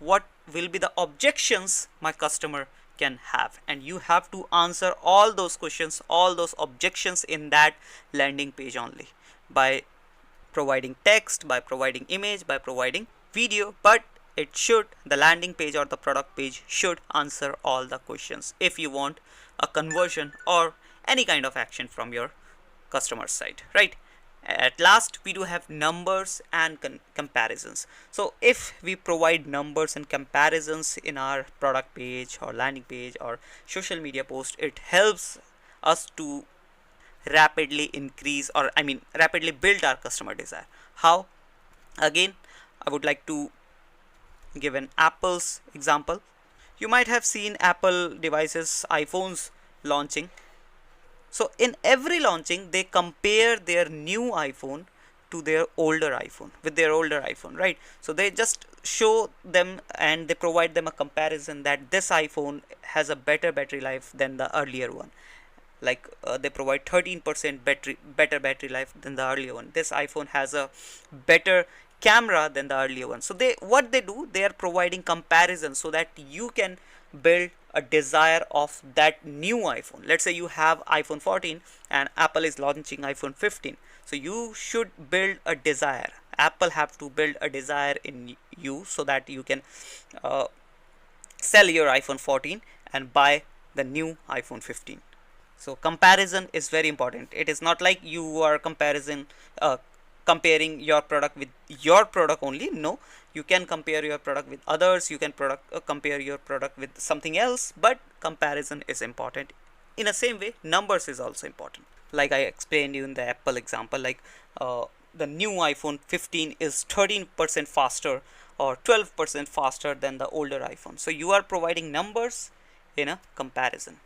what will be the objections my customer can have, and you have to answer all those questions, all those objections in that landing page only, by providing text, by providing image, by providing video. But the landing page or the product page should answer all the questions if you want a conversion or any kind of action from your customer side, right? At last we do have numbers and comparisons. So if we provide numbers and comparisons in our product page or landing page or social media post, it helps us to rapidly increase, or rapidly build our customer desire. How? Again, I would like to give an Apple's example. You might have seen Apple devices, iPhones launching. So in every launching, they compare their new iPhone to their older iPhone, with their older iPhone, right? So they just show them and they provide them a comparison that this iPhone has a better battery life than the earlier one. Like they provide 13% better battery life than the earlier one. This iPhone has a better camera than the earlier one. So what they do, they are providing comparison so that you can build a desire of that new iPhone. Let's say you have iPhone 14 and Apple is launching iPhone 15. So you should build a desire. Apple have to build a desire in you so that you can sell your iPhone 14 and buy the new iPhone 15. So comparison is very important. It is not like you are comparing your product with your product only. No, you can compare your product with others. You can compare your product with something else, but comparison is important. In the same way, numbers is also important. Like I explained you in the Apple example, like the new iPhone 15 is 13% faster or 12% faster than the older iPhone. So you are providing numbers in a comparison,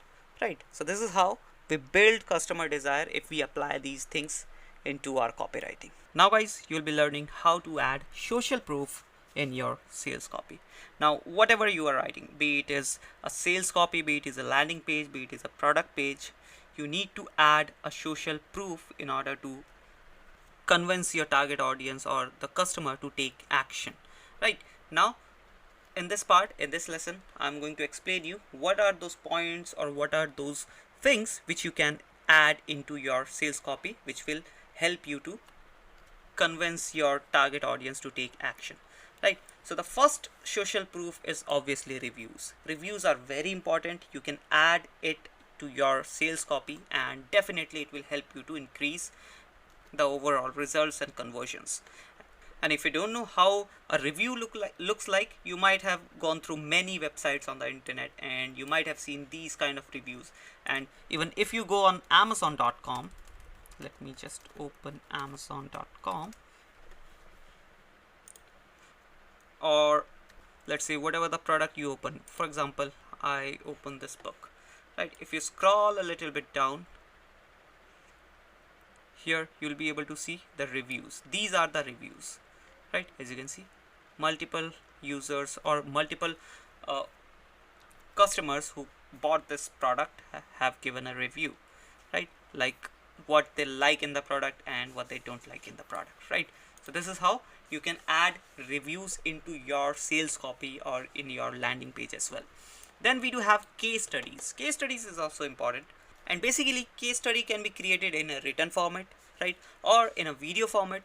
right? So this is how we build customer desire if we apply these things into our copywriting. Now guys, you'll be learning how to add social proof in your sales copy. Now whatever you are writing, be it is a sales copy, be it is a landing page, be it is a product page, you need to add a social proof in order to convince your target audience or the customer to take action, right? Now in this part, in this lesson, I'm going to explain you what are those points or what are those things which you can add into your sales copy, which will help you to convince your target audience to take action, right? So the first social proof is obviously reviews. Reviews are very important. You can add it to your sales copy and definitely it will help you to increase the overall results and conversions. And if you don't know how a review looks like, you might have gone through many websites on the internet and you might have seen these kind of reviews. And even if you go on Amazon.com, let me just open Amazon.com, or let's say whatever the product you open. For example, I open this book, right? If you scroll a little bit down, here you'll be able to see the reviews. These are the reviews, right? As you can see, multiple users or multiple customers who bought this product have given a review, right? Like what they like in the product and what they don't like in the product, right? So this is how you can add reviews into your sales copy or in your landing page as well. Then we do have case studies. Case studies is also important. And basically case study can be created in a written format, right? Or in a video format.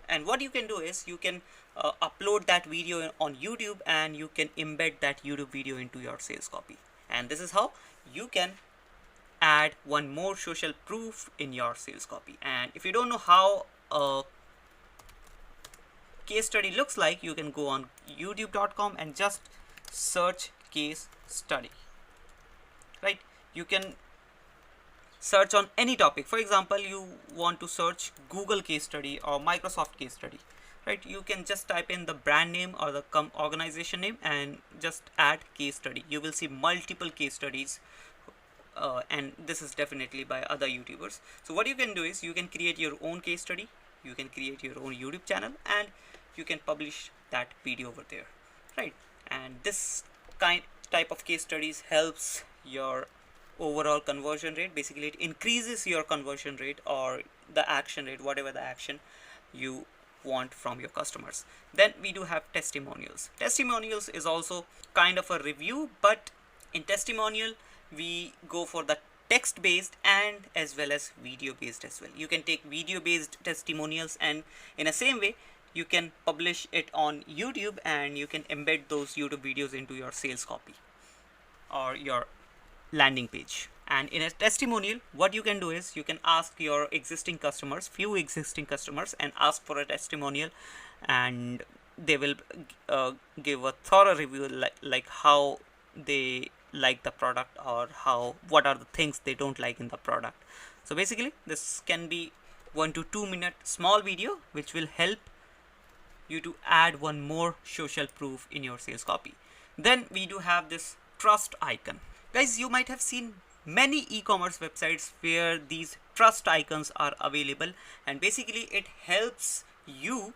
And what you can do is you can upload that video on YouTube and you can embed that YouTube video into your sales copy. And this is how you can add one more social proof in your sales copy. And if you don't know how a case study looks like, you can go on youtube.com and just search case study, right? You can search on any topic. For example, you want to search Google case study or Microsoft case study, right? You can just type in the brand name or the organization name and just add case study. You will see multiple case studies and this is definitely by other YouTubers. So what you can do is you can create your own case study, you can create your own YouTube channel and you can publish that video over there, right? And this type of case studies helps your overall conversion rate. Basically it increases your conversion rate or the action rate, whatever the action you want from your customers. Then we do have testimonials. Testimonials is also kind of a review, but in testimonial we go for the text based and as well as video based as well. You can take video based testimonials and in the same way you can publish it on YouTube and you can embed those YouTube videos into your sales copy or your landing page. And in a testimonial, what you can do is you can ask your existing customers, few existing customers, and ask for a testimonial, and they will give a thorough review like how they like the product or what are the things they don't like in the product. So basically this can be 1 to 2 minute small video which will help you to add one more social proof in your sales copy. Then we do have this trust icon. Guys, you might have seen many e-commerce websites where these trust icons are available, and basically it helps you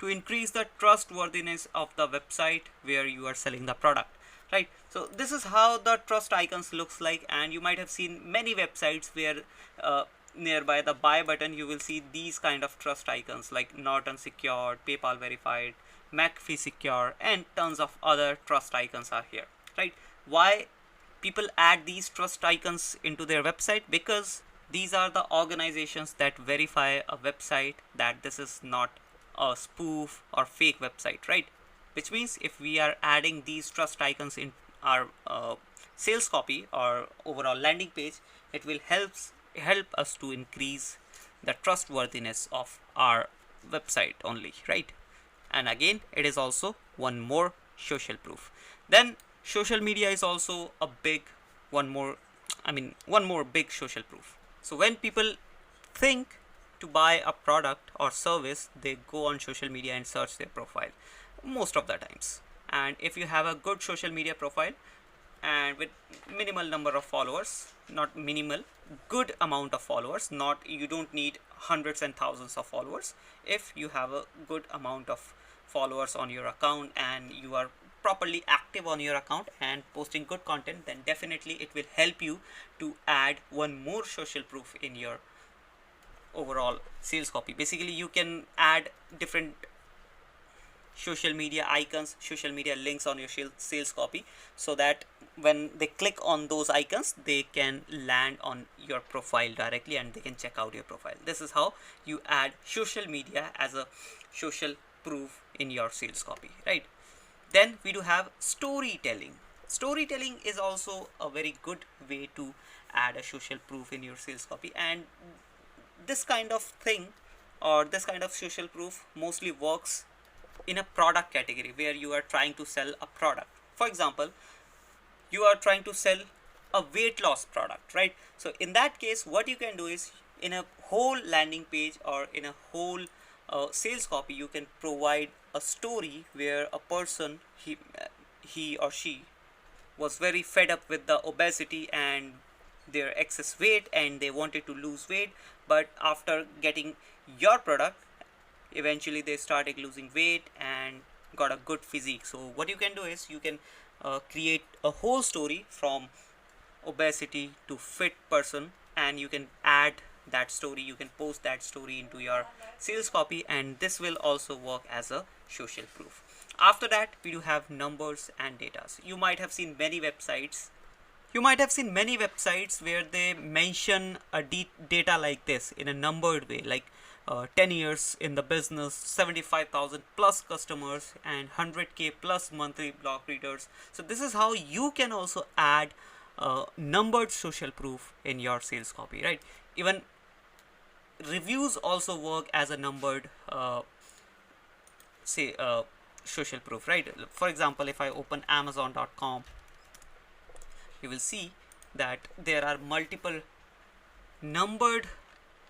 to increase the trustworthiness of the website where you are selling the product, right? So this is how the trust icons looks like, and you might have seen many websites where nearby the buy button you will see these kind of trust icons like not unsecured, PayPal verified, McAfee secure, and tons of other trust icons are here, right? Why people add these trust icons into their website? Because these are the organizations that verify a website that this is not a spoof or fake website, right? Which means if we are adding these trust icons in our sales copy or overall landing page, it will help us to increase the trustworthiness of our website only, right? And again, it is also one more social proof. Then social media is also a big one more big social proof. So when people think to buy a product or service, they go on social media and search their profile most of the times. And if you have a good social media profile and with minimal number of followers, not minimal, good amount of followers, not, you don't need hundreds and thousands of followers. If you have a good amount of followers on your account and you are properly active on your account and posting good content, then definitely it will help you to add one more social proof in your overall sales copy. Basically, you can add different social media icons, social media links on your sales copy, so that when they click on those icons, they can land on your profile directly and they can check out your profile. This is how you add social media as a social proof in your sales copy, right? Then we do have storytelling. Storytelling is also a very good way to add a social proof in your sales copy, and this kind of thing or this kind of social proof mostly works in a product category where you are trying to sell a product. For example, you are trying to sell a weight loss product, right? So in that case, what you can do is, in a whole landing page or in a whole sales copy, you can provide a story where a person, he or she was very fed up with the obesity and their excess weight, and they wanted to lose weight, but after getting your product, eventually they started losing weight and got a good physique. So what you can do is, you can create a whole story from obesity to fit person, and you can add that story, you can post that story into your sales copy, and this will also work as a social proof. After that, we do have numbers and data. You might have seen many websites where they mention a data like this in a numbered way, like 10 years in the business, 75,000 plus customers, and 100k plus monthly blog readers. So this is how you can also add numbered social proof in your sales copy, right? Even reviews also work as a numbered social proof, right? For example, if I open Amazon.com, you will see that there are multiple numbered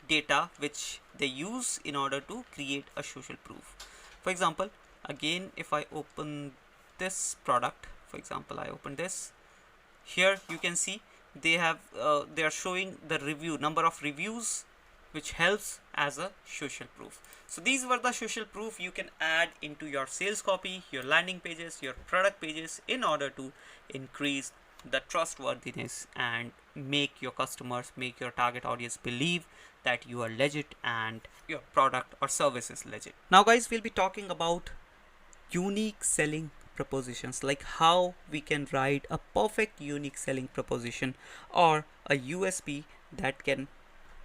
data which they use in order to create a social proof. For example, again, if I open this product, for example, I open this, here you can see they are showing the number of reviews, which helps as a social proof. So these were the social proof you can add into your sales copy, your landing pages, your product pages, in order to increase the trustworthiness and make your customers, make your target audience believe that you are legit and your product or service is legit. Now guys, we'll be talking about unique selling propositions, like how we can write a perfect unique selling proposition or a USP that can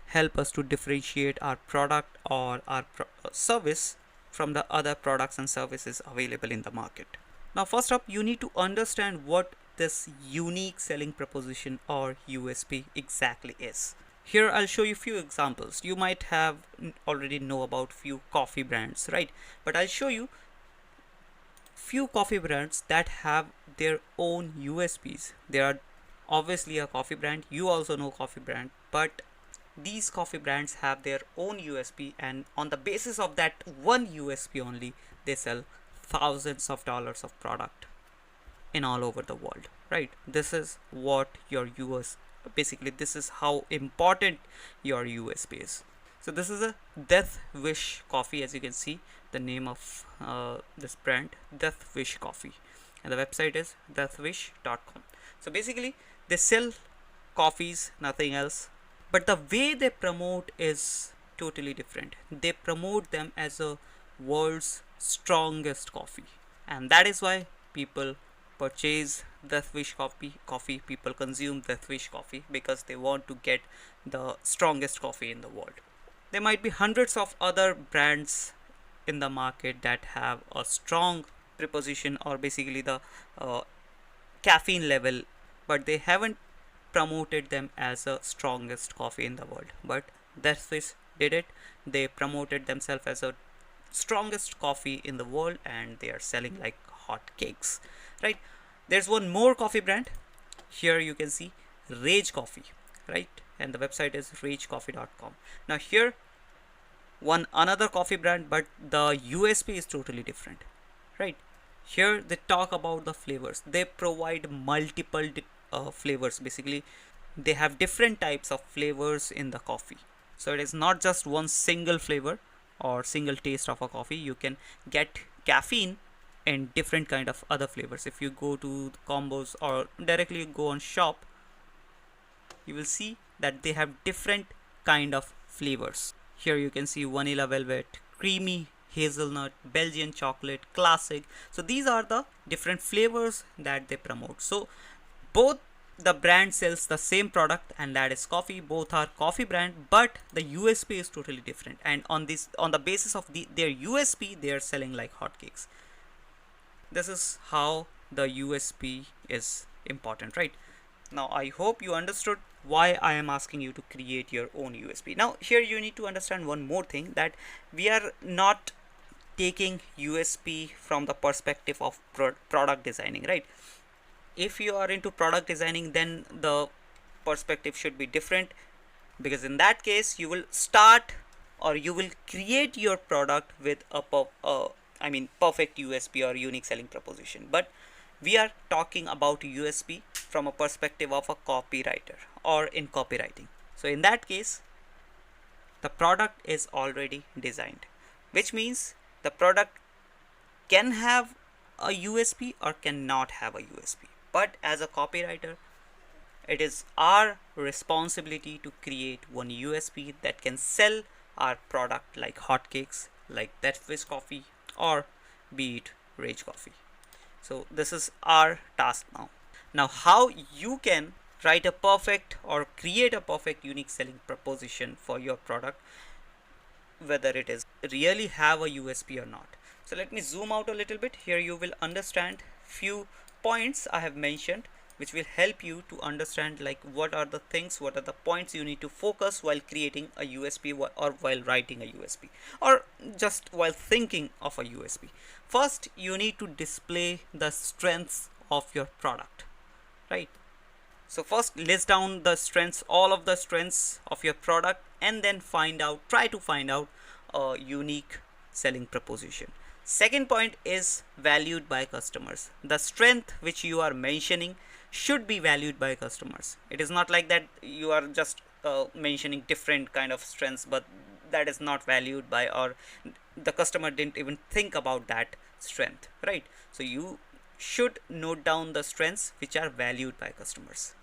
help us to differentiate our product or our service from the other products and services available in the market. Now first up, you need to understand what this unique selling proposition or USP exactly is. Here I'll show you few examples. You might have already know about few coffee brands, right? But I'll show you few coffee brands that have their own USPs. They are obviously a coffee brand. You also know coffee brand, but these coffee brands have their own USP, and on the basis of that one USP only, they sell thousands of dollars of product in all over the world, right? This is what your US, basically this is how important your USP is. So this is a Death Wish coffee. As you can see, the name of this brand, Death Wish coffee, and the website is deathwish.com. So basically they sell coffees, nothing else, but the way they promote is totally different. They promote them as a world's strongest coffee, and that is why people purchase Death Wish coffee. People consume Death Wish coffee because they want to get the strongest coffee in the world. There might be hundreds of other brands in the market that have a strong preposition, or basically the caffeine level, but they haven't promoted them as the strongest coffee in the world. But Death Wish did it. They promoted themselves as a strongest coffee in the world, and they are selling like hot cakes, right? There's one more coffee brand here, you can see Rage Coffee, right? And the website is ragecoffee.com. Now here one another coffee brand, but the USP is totally different, right? Here they talk about the flavors. They provide multiple flavors. Basically they have different types of flavors in the coffee, so it is not just one single flavor or single taste of a coffee. You can get caffeine and different kind of other flavors. If you go to combos or directly go on shop, you will see that they have different kind of flavors. Here you can see vanilla velvet, creamy hazelnut, Belgian chocolate, classic. So these are the different flavors that they promote. So both the brand sells the same product, and that is coffee. Both are coffee brand, but the USP is totally different, and on the basis of their USP, they are selling like hotcakes. This is how the USP is important, right? Now I hope you understood why I am asking you to create your own USP. Now here you need to understand one more thing, that we are not taking USP from the perspective of product designing, right? If you are into product designing, then the perspective should be different, because in that case you will start, or you will create your product with a perfect USP or unique selling proposition. But we are talking about USP from a perspective of a copywriter or in copywriting. So in that case, the product is already designed, which means the product can have a USP or cannot have a USP. But as a copywriter, it is our responsibility to create one USP that can sell our product like hotcakes, like Death Wish coffee, or be it Rage Coffee. So this is our task now. Now how you can write a perfect or create a perfect unique selling proposition for your product, whether it is really have a USP or not. So let me zoom out a little bit. Here you will understand few points I have mentioned, which will help you to understand like what are the things, what are the points you need to focus while creating a USP, or while writing a USP, or just while thinking of a USP. First, you need to display the strengths of your product, right? So first list down the strengths, all of the strengths of your product, and then try to find out a unique selling proposition. Second point is valued by customers. The strength which you are mentioning should be valued by customers. It is not like that you are just mentioning different kind of strengths, but that is not valued by, or the customer didn't even think about that strength, right? So you should note down the strengths which are valued by customers.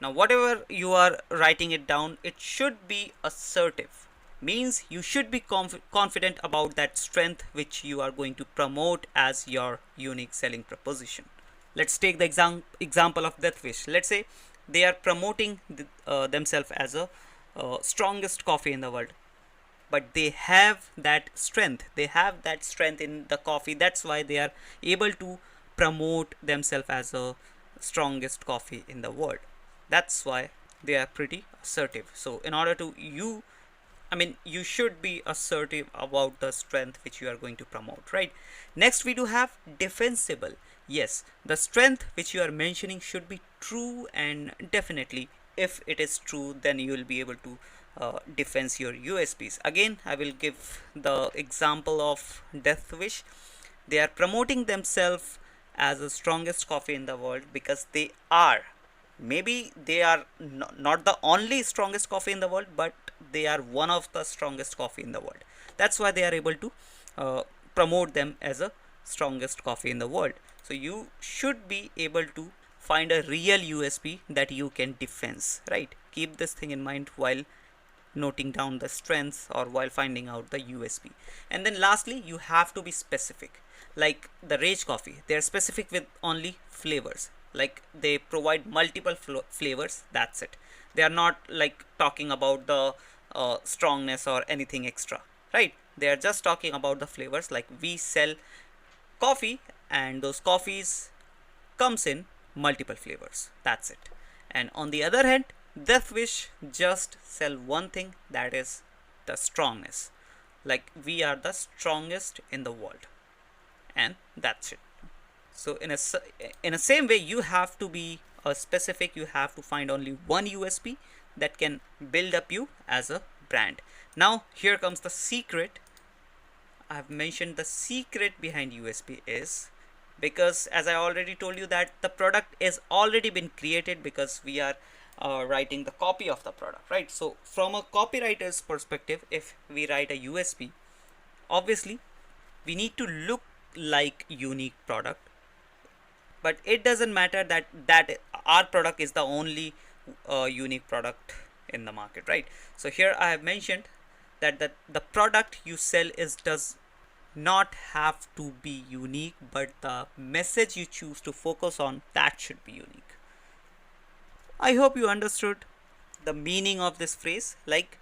Now whatever you are writing it down, it should be assertive. Means you should be confident about that strength which you are going to promote as your unique selling proposition. Let's take the example of Death Wish. Let's say they are promoting themselves as a strongest coffee in the world, but they have that strength. They have that strength in the coffee. That's why they are able to promote themselves as a strongest coffee in the world. That's why they are pretty assertive. So in order to you should be assertive about the strength which you are going to promote, right? Next we do have defensible. Yes, the strength which you are mentioning should be true, and definitely if it is true, then you will be able to defends your USPs. Again, I will give the example of Death Wish. They are promoting themselves as the strongest coffee in the world because they are. Maybe they are not the only strongest coffee in the world, but they are one of the strongest coffee in the world. That's why they are able to uh, promote them as a strongest coffee in the world. So you should be able to find a real USP that you can defense, right? Keep this thing in mind while noting down the strengths or while finding out the USP. And then lastly, you have to be specific. Like the Rage Coffee, they are specific with only flavors. Like they provide multiple flavors. That's it. They are not like talking about the strongness or anything extra, right? They are just talking about the flavors. Like we sell coffee, and those coffees comes in multiple flavors. That's it. And on the other hand, Death Wish just sell one thing, that is the strongness. Like we are the strongest in the world, and that's it. So in a same way, you have to be specific. You have to find only one USP that can build up you as a brand. Now here comes the secret. I've mentioned the secret behind USP is because, as I already told you, that the product is already been created because we are writing the copy of the product, right? So from a copywriter's perspective, if we write a USP, obviously we need to look like unique product, but it doesn't matter that our product is the only unique product in the market, right? So here I have mentioned that the product you sell is does not have to be unique, but the message you choose to focus on, that should be unique. I hope you understood the meaning of this phrase. Like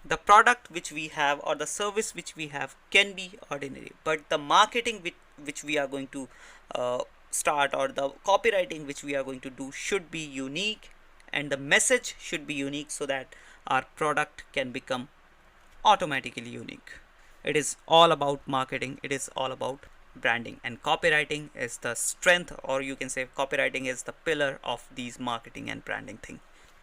the product which we have or the service which we have can be ordinary, but the marketing which we are going to start, or the copywriting which we are going to do, should be unique, and the message should be unique so that our product can become automatically unique. It is all about marketing. It is all about branding, and copywriting is the strength, or you can say copywriting is the pillar of these marketing and branding thing.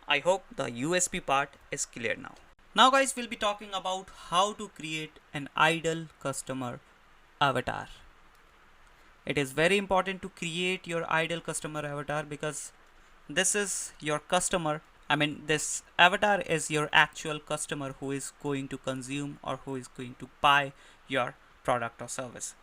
I hope the USP part is clear now. Now guys, we'll be talking about how to create an ideal customer avatar. It is very important to create your ideal customer avatar because this is your customer. I mean, this avatar is your actual customer who is going to consume or who is going to buy your product or service.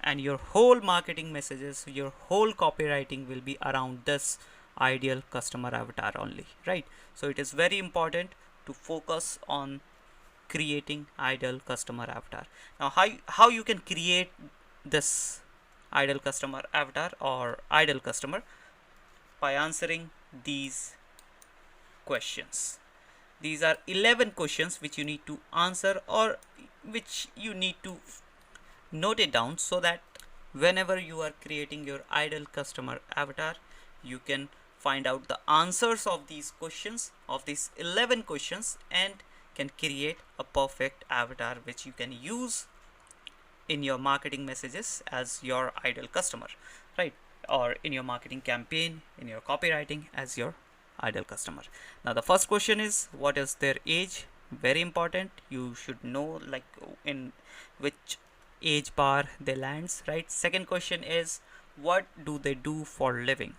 And your whole marketing messages, your whole copywriting will be around this ideal customer avatar only, right? So it is very important to focus on creating ideal customer avatar. Now, how you can create this ideal customer avatar or ideal customer? By answering these questions. These are 11 questions which you need to answer, or which you need to note it down, so that whenever you are creating your ideal customer avatar, you can find out the answers of these questions, of these 11 questions, and can create a perfect avatar which you can use in your marketing messages as your ideal customer, right? Or in your marketing campaign, in your copywriting as your ideal customer. Now the first question is, what is their age? Very important. You should know like in which age bar they lands, right? Second question is, what do they do for living?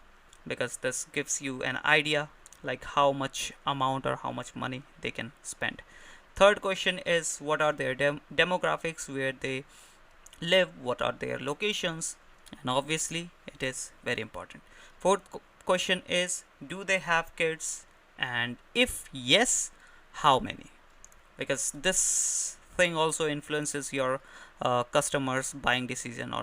Because this gives you an idea like how much amount or how much money they can spend. Third question is, what are their demographics, where they live, what are their locations, and obviously it is very important. Fourth question is, do they have kids, and if yes, how many? Because this thing also influences your customers buying decision.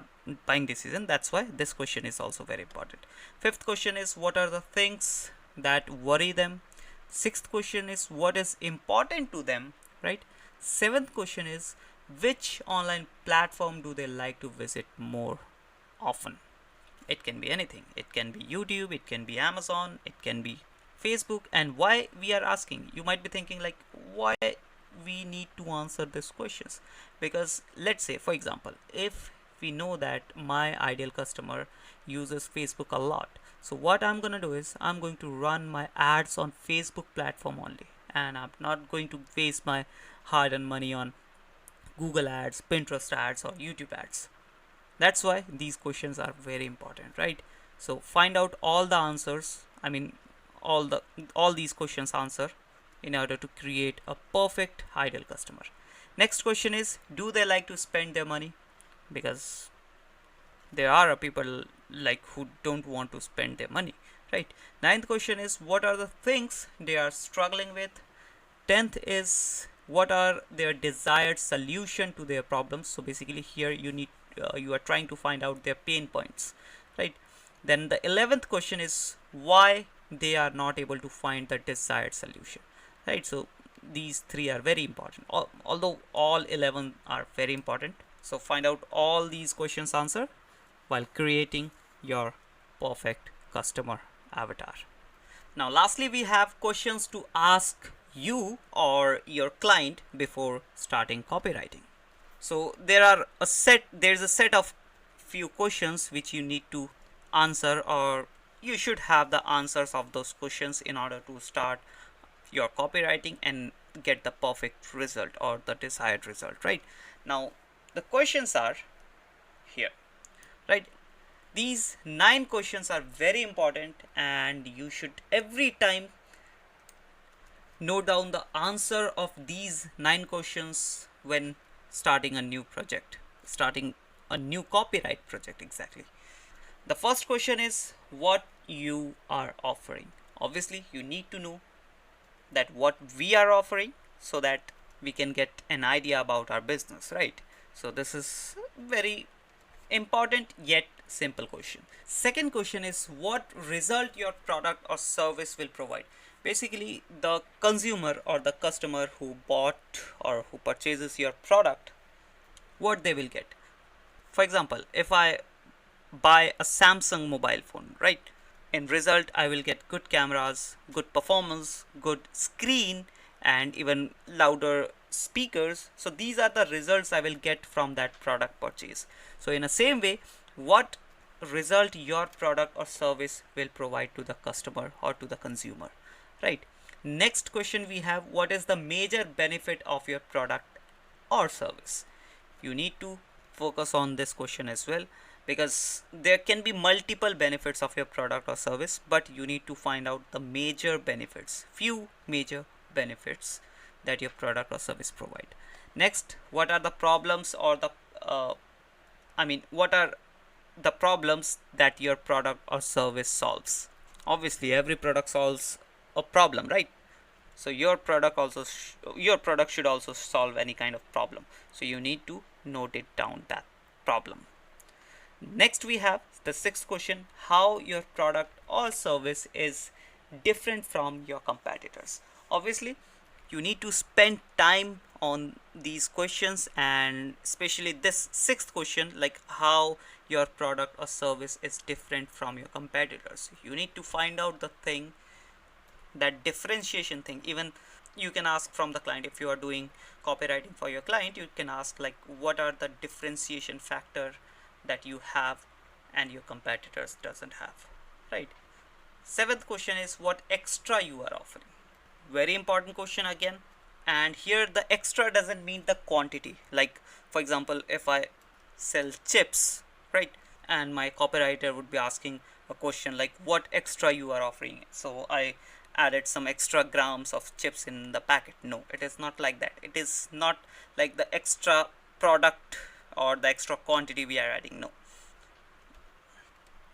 That's why this question is also very important. Fifth question is, what are the things that worry them? Sixth question is, what is important to them, right? Seventh question is, which online platform do they like to visit more often? It can be anything. It can be YouTube, it can be Amazon, it can be Facebook. And why we are asking, you might be thinking like, why we need to answer these questions? Because let's say, for example, if we know that my ideal customer uses Facebook a lot, so what I'm gonna do is I'm going to run my ads on Facebook platform only, and I'm not going to waste my hard-earned money on Google ads, Pinterest ads, or YouTube ads. That's why these questions are very important, right? So find out all the answers. I mean, all these questions answer in order to create a perfect ideal customer. Next question is, do they like to spend their money? Because there are people like who don't want to spend their money, right? Ninth question is, what are the things they are struggling with? 10th is, what are their desired solution to their problems? So basically here you are trying to find out their pain points, right? Then the 11th question is why they are not able to find the desired solution, right? So these three are very important, although all 11 are very important. So find out all these questions answer while creating your perfect customer avatar. Now lastly, we have questions to ask you or your client before starting copywriting. So there's a set of few questions which you need to answer, or you should have the answers of those questions in order to start your copywriting and get the perfect result or the desired result, right? Now the questions are here, right? These 9 questions are very important, and you should every time note down the answer of these 9 questions when starting a new project, starting a new copyright project. Exactly. The first question is what you are offering. Obviously you need to know that what we are offering so that we can get an idea about our business, right? So this is very important yet simple question. Second question is what result your product or service will provide. Basically the consumer or the customer who bought or who purchases your product, what they will get. For example, if I buy a Samsung mobile phone, right? In result, I will get good cameras, good performance, good screen, and even louder speakers. So these are the results I will get from that product purchase. So in the same way, what result your product or service will provide to the customer or to the consumer, right? Next question we have, what is the major benefit of your product or service? You need to focus on this question as well, because there can be multiple benefits of your product or service, but you need to find out the major benefits, few major benefits that your product or service provide. Next, what are the problems or what are the problems that your product or service solves? Obviously every product solves a problem, right? So your product should also solve any kind of problem, so you need to note it down, that problem. Next we have the sixth question, how your product or service is different from your competitors. Obviously you need to spend time on these questions, and especially this sixth question, like how your product or service is different from your competitors. You need to find out the thing, that differentiation thing. Even you can ask from the client, if you are doing copywriting for your client, you can ask like, what are the differentiation factor that you have and your competitors doesn't have, right? Seventh question is what extra you are offering. Very important question again, and here the extra doesn't mean the quantity. Like for example, if I sell chips, right, and my copywriter would be asking a question like what extra you are offering, so I added some extra grams of chips in the packet. No, it is not like that. It is not like the extra product or the extra quantity we are adding. No.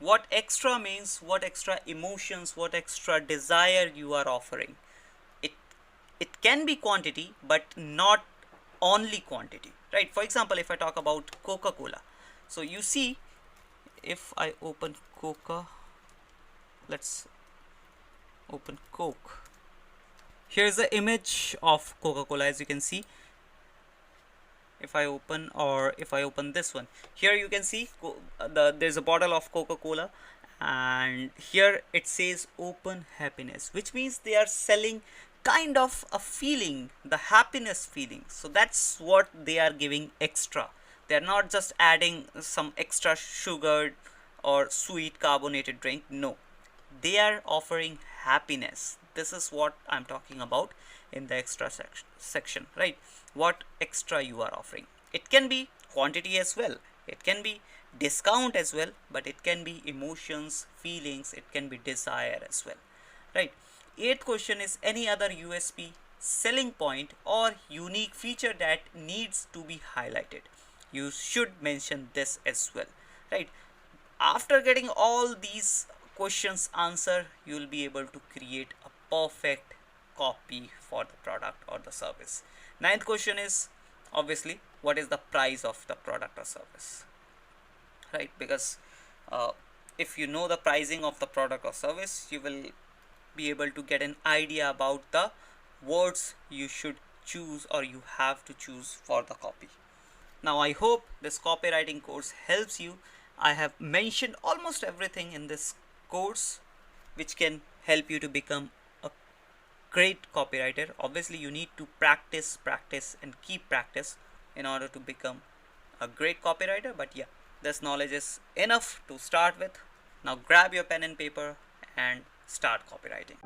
What extra means what extra emotions, what extra desire you are offering. It can be quantity, but not only quantity, right? For example, if I talk about Coca-Cola, so you see, if I open let's open Coke. Here's the image of Coca-Cola, as you can see. If I open this one, here you can see there's a bottle of Coca-Cola, and here it says open happiness, which means they are selling kind of a feeling, the happiness feeling. So that's what they are giving extra. They're not just adding some extra sugar or sweet carbonated drink. No, they are offering happiness. This is what I'm talking about. in the extra section, right? What extra you are offering. It can be quantity as well, it can be discount as well, but it can be emotions, feelings, it can be desire as well, right? Eighth question is any other USP, selling point, or unique feature that needs to be highlighted. You should mention this as well, right? After getting all these questions answered, you will be able to create a perfect copy for the product or the service. Ninth question is obviously what is the price of the product or service, right? Because if you know the pricing of the product or service, you will be able to get an idea about the words you should choose or you have to choose for the copy. Now I hope this copywriting course helps you. I have mentioned almost everything in this course which can help you to become a great copywriter. Obviously you need to practice and keep practice in order to become a great copywriter, but yeah, this knowledge is enough to start with. Now grab your pen and paper and start copywriting.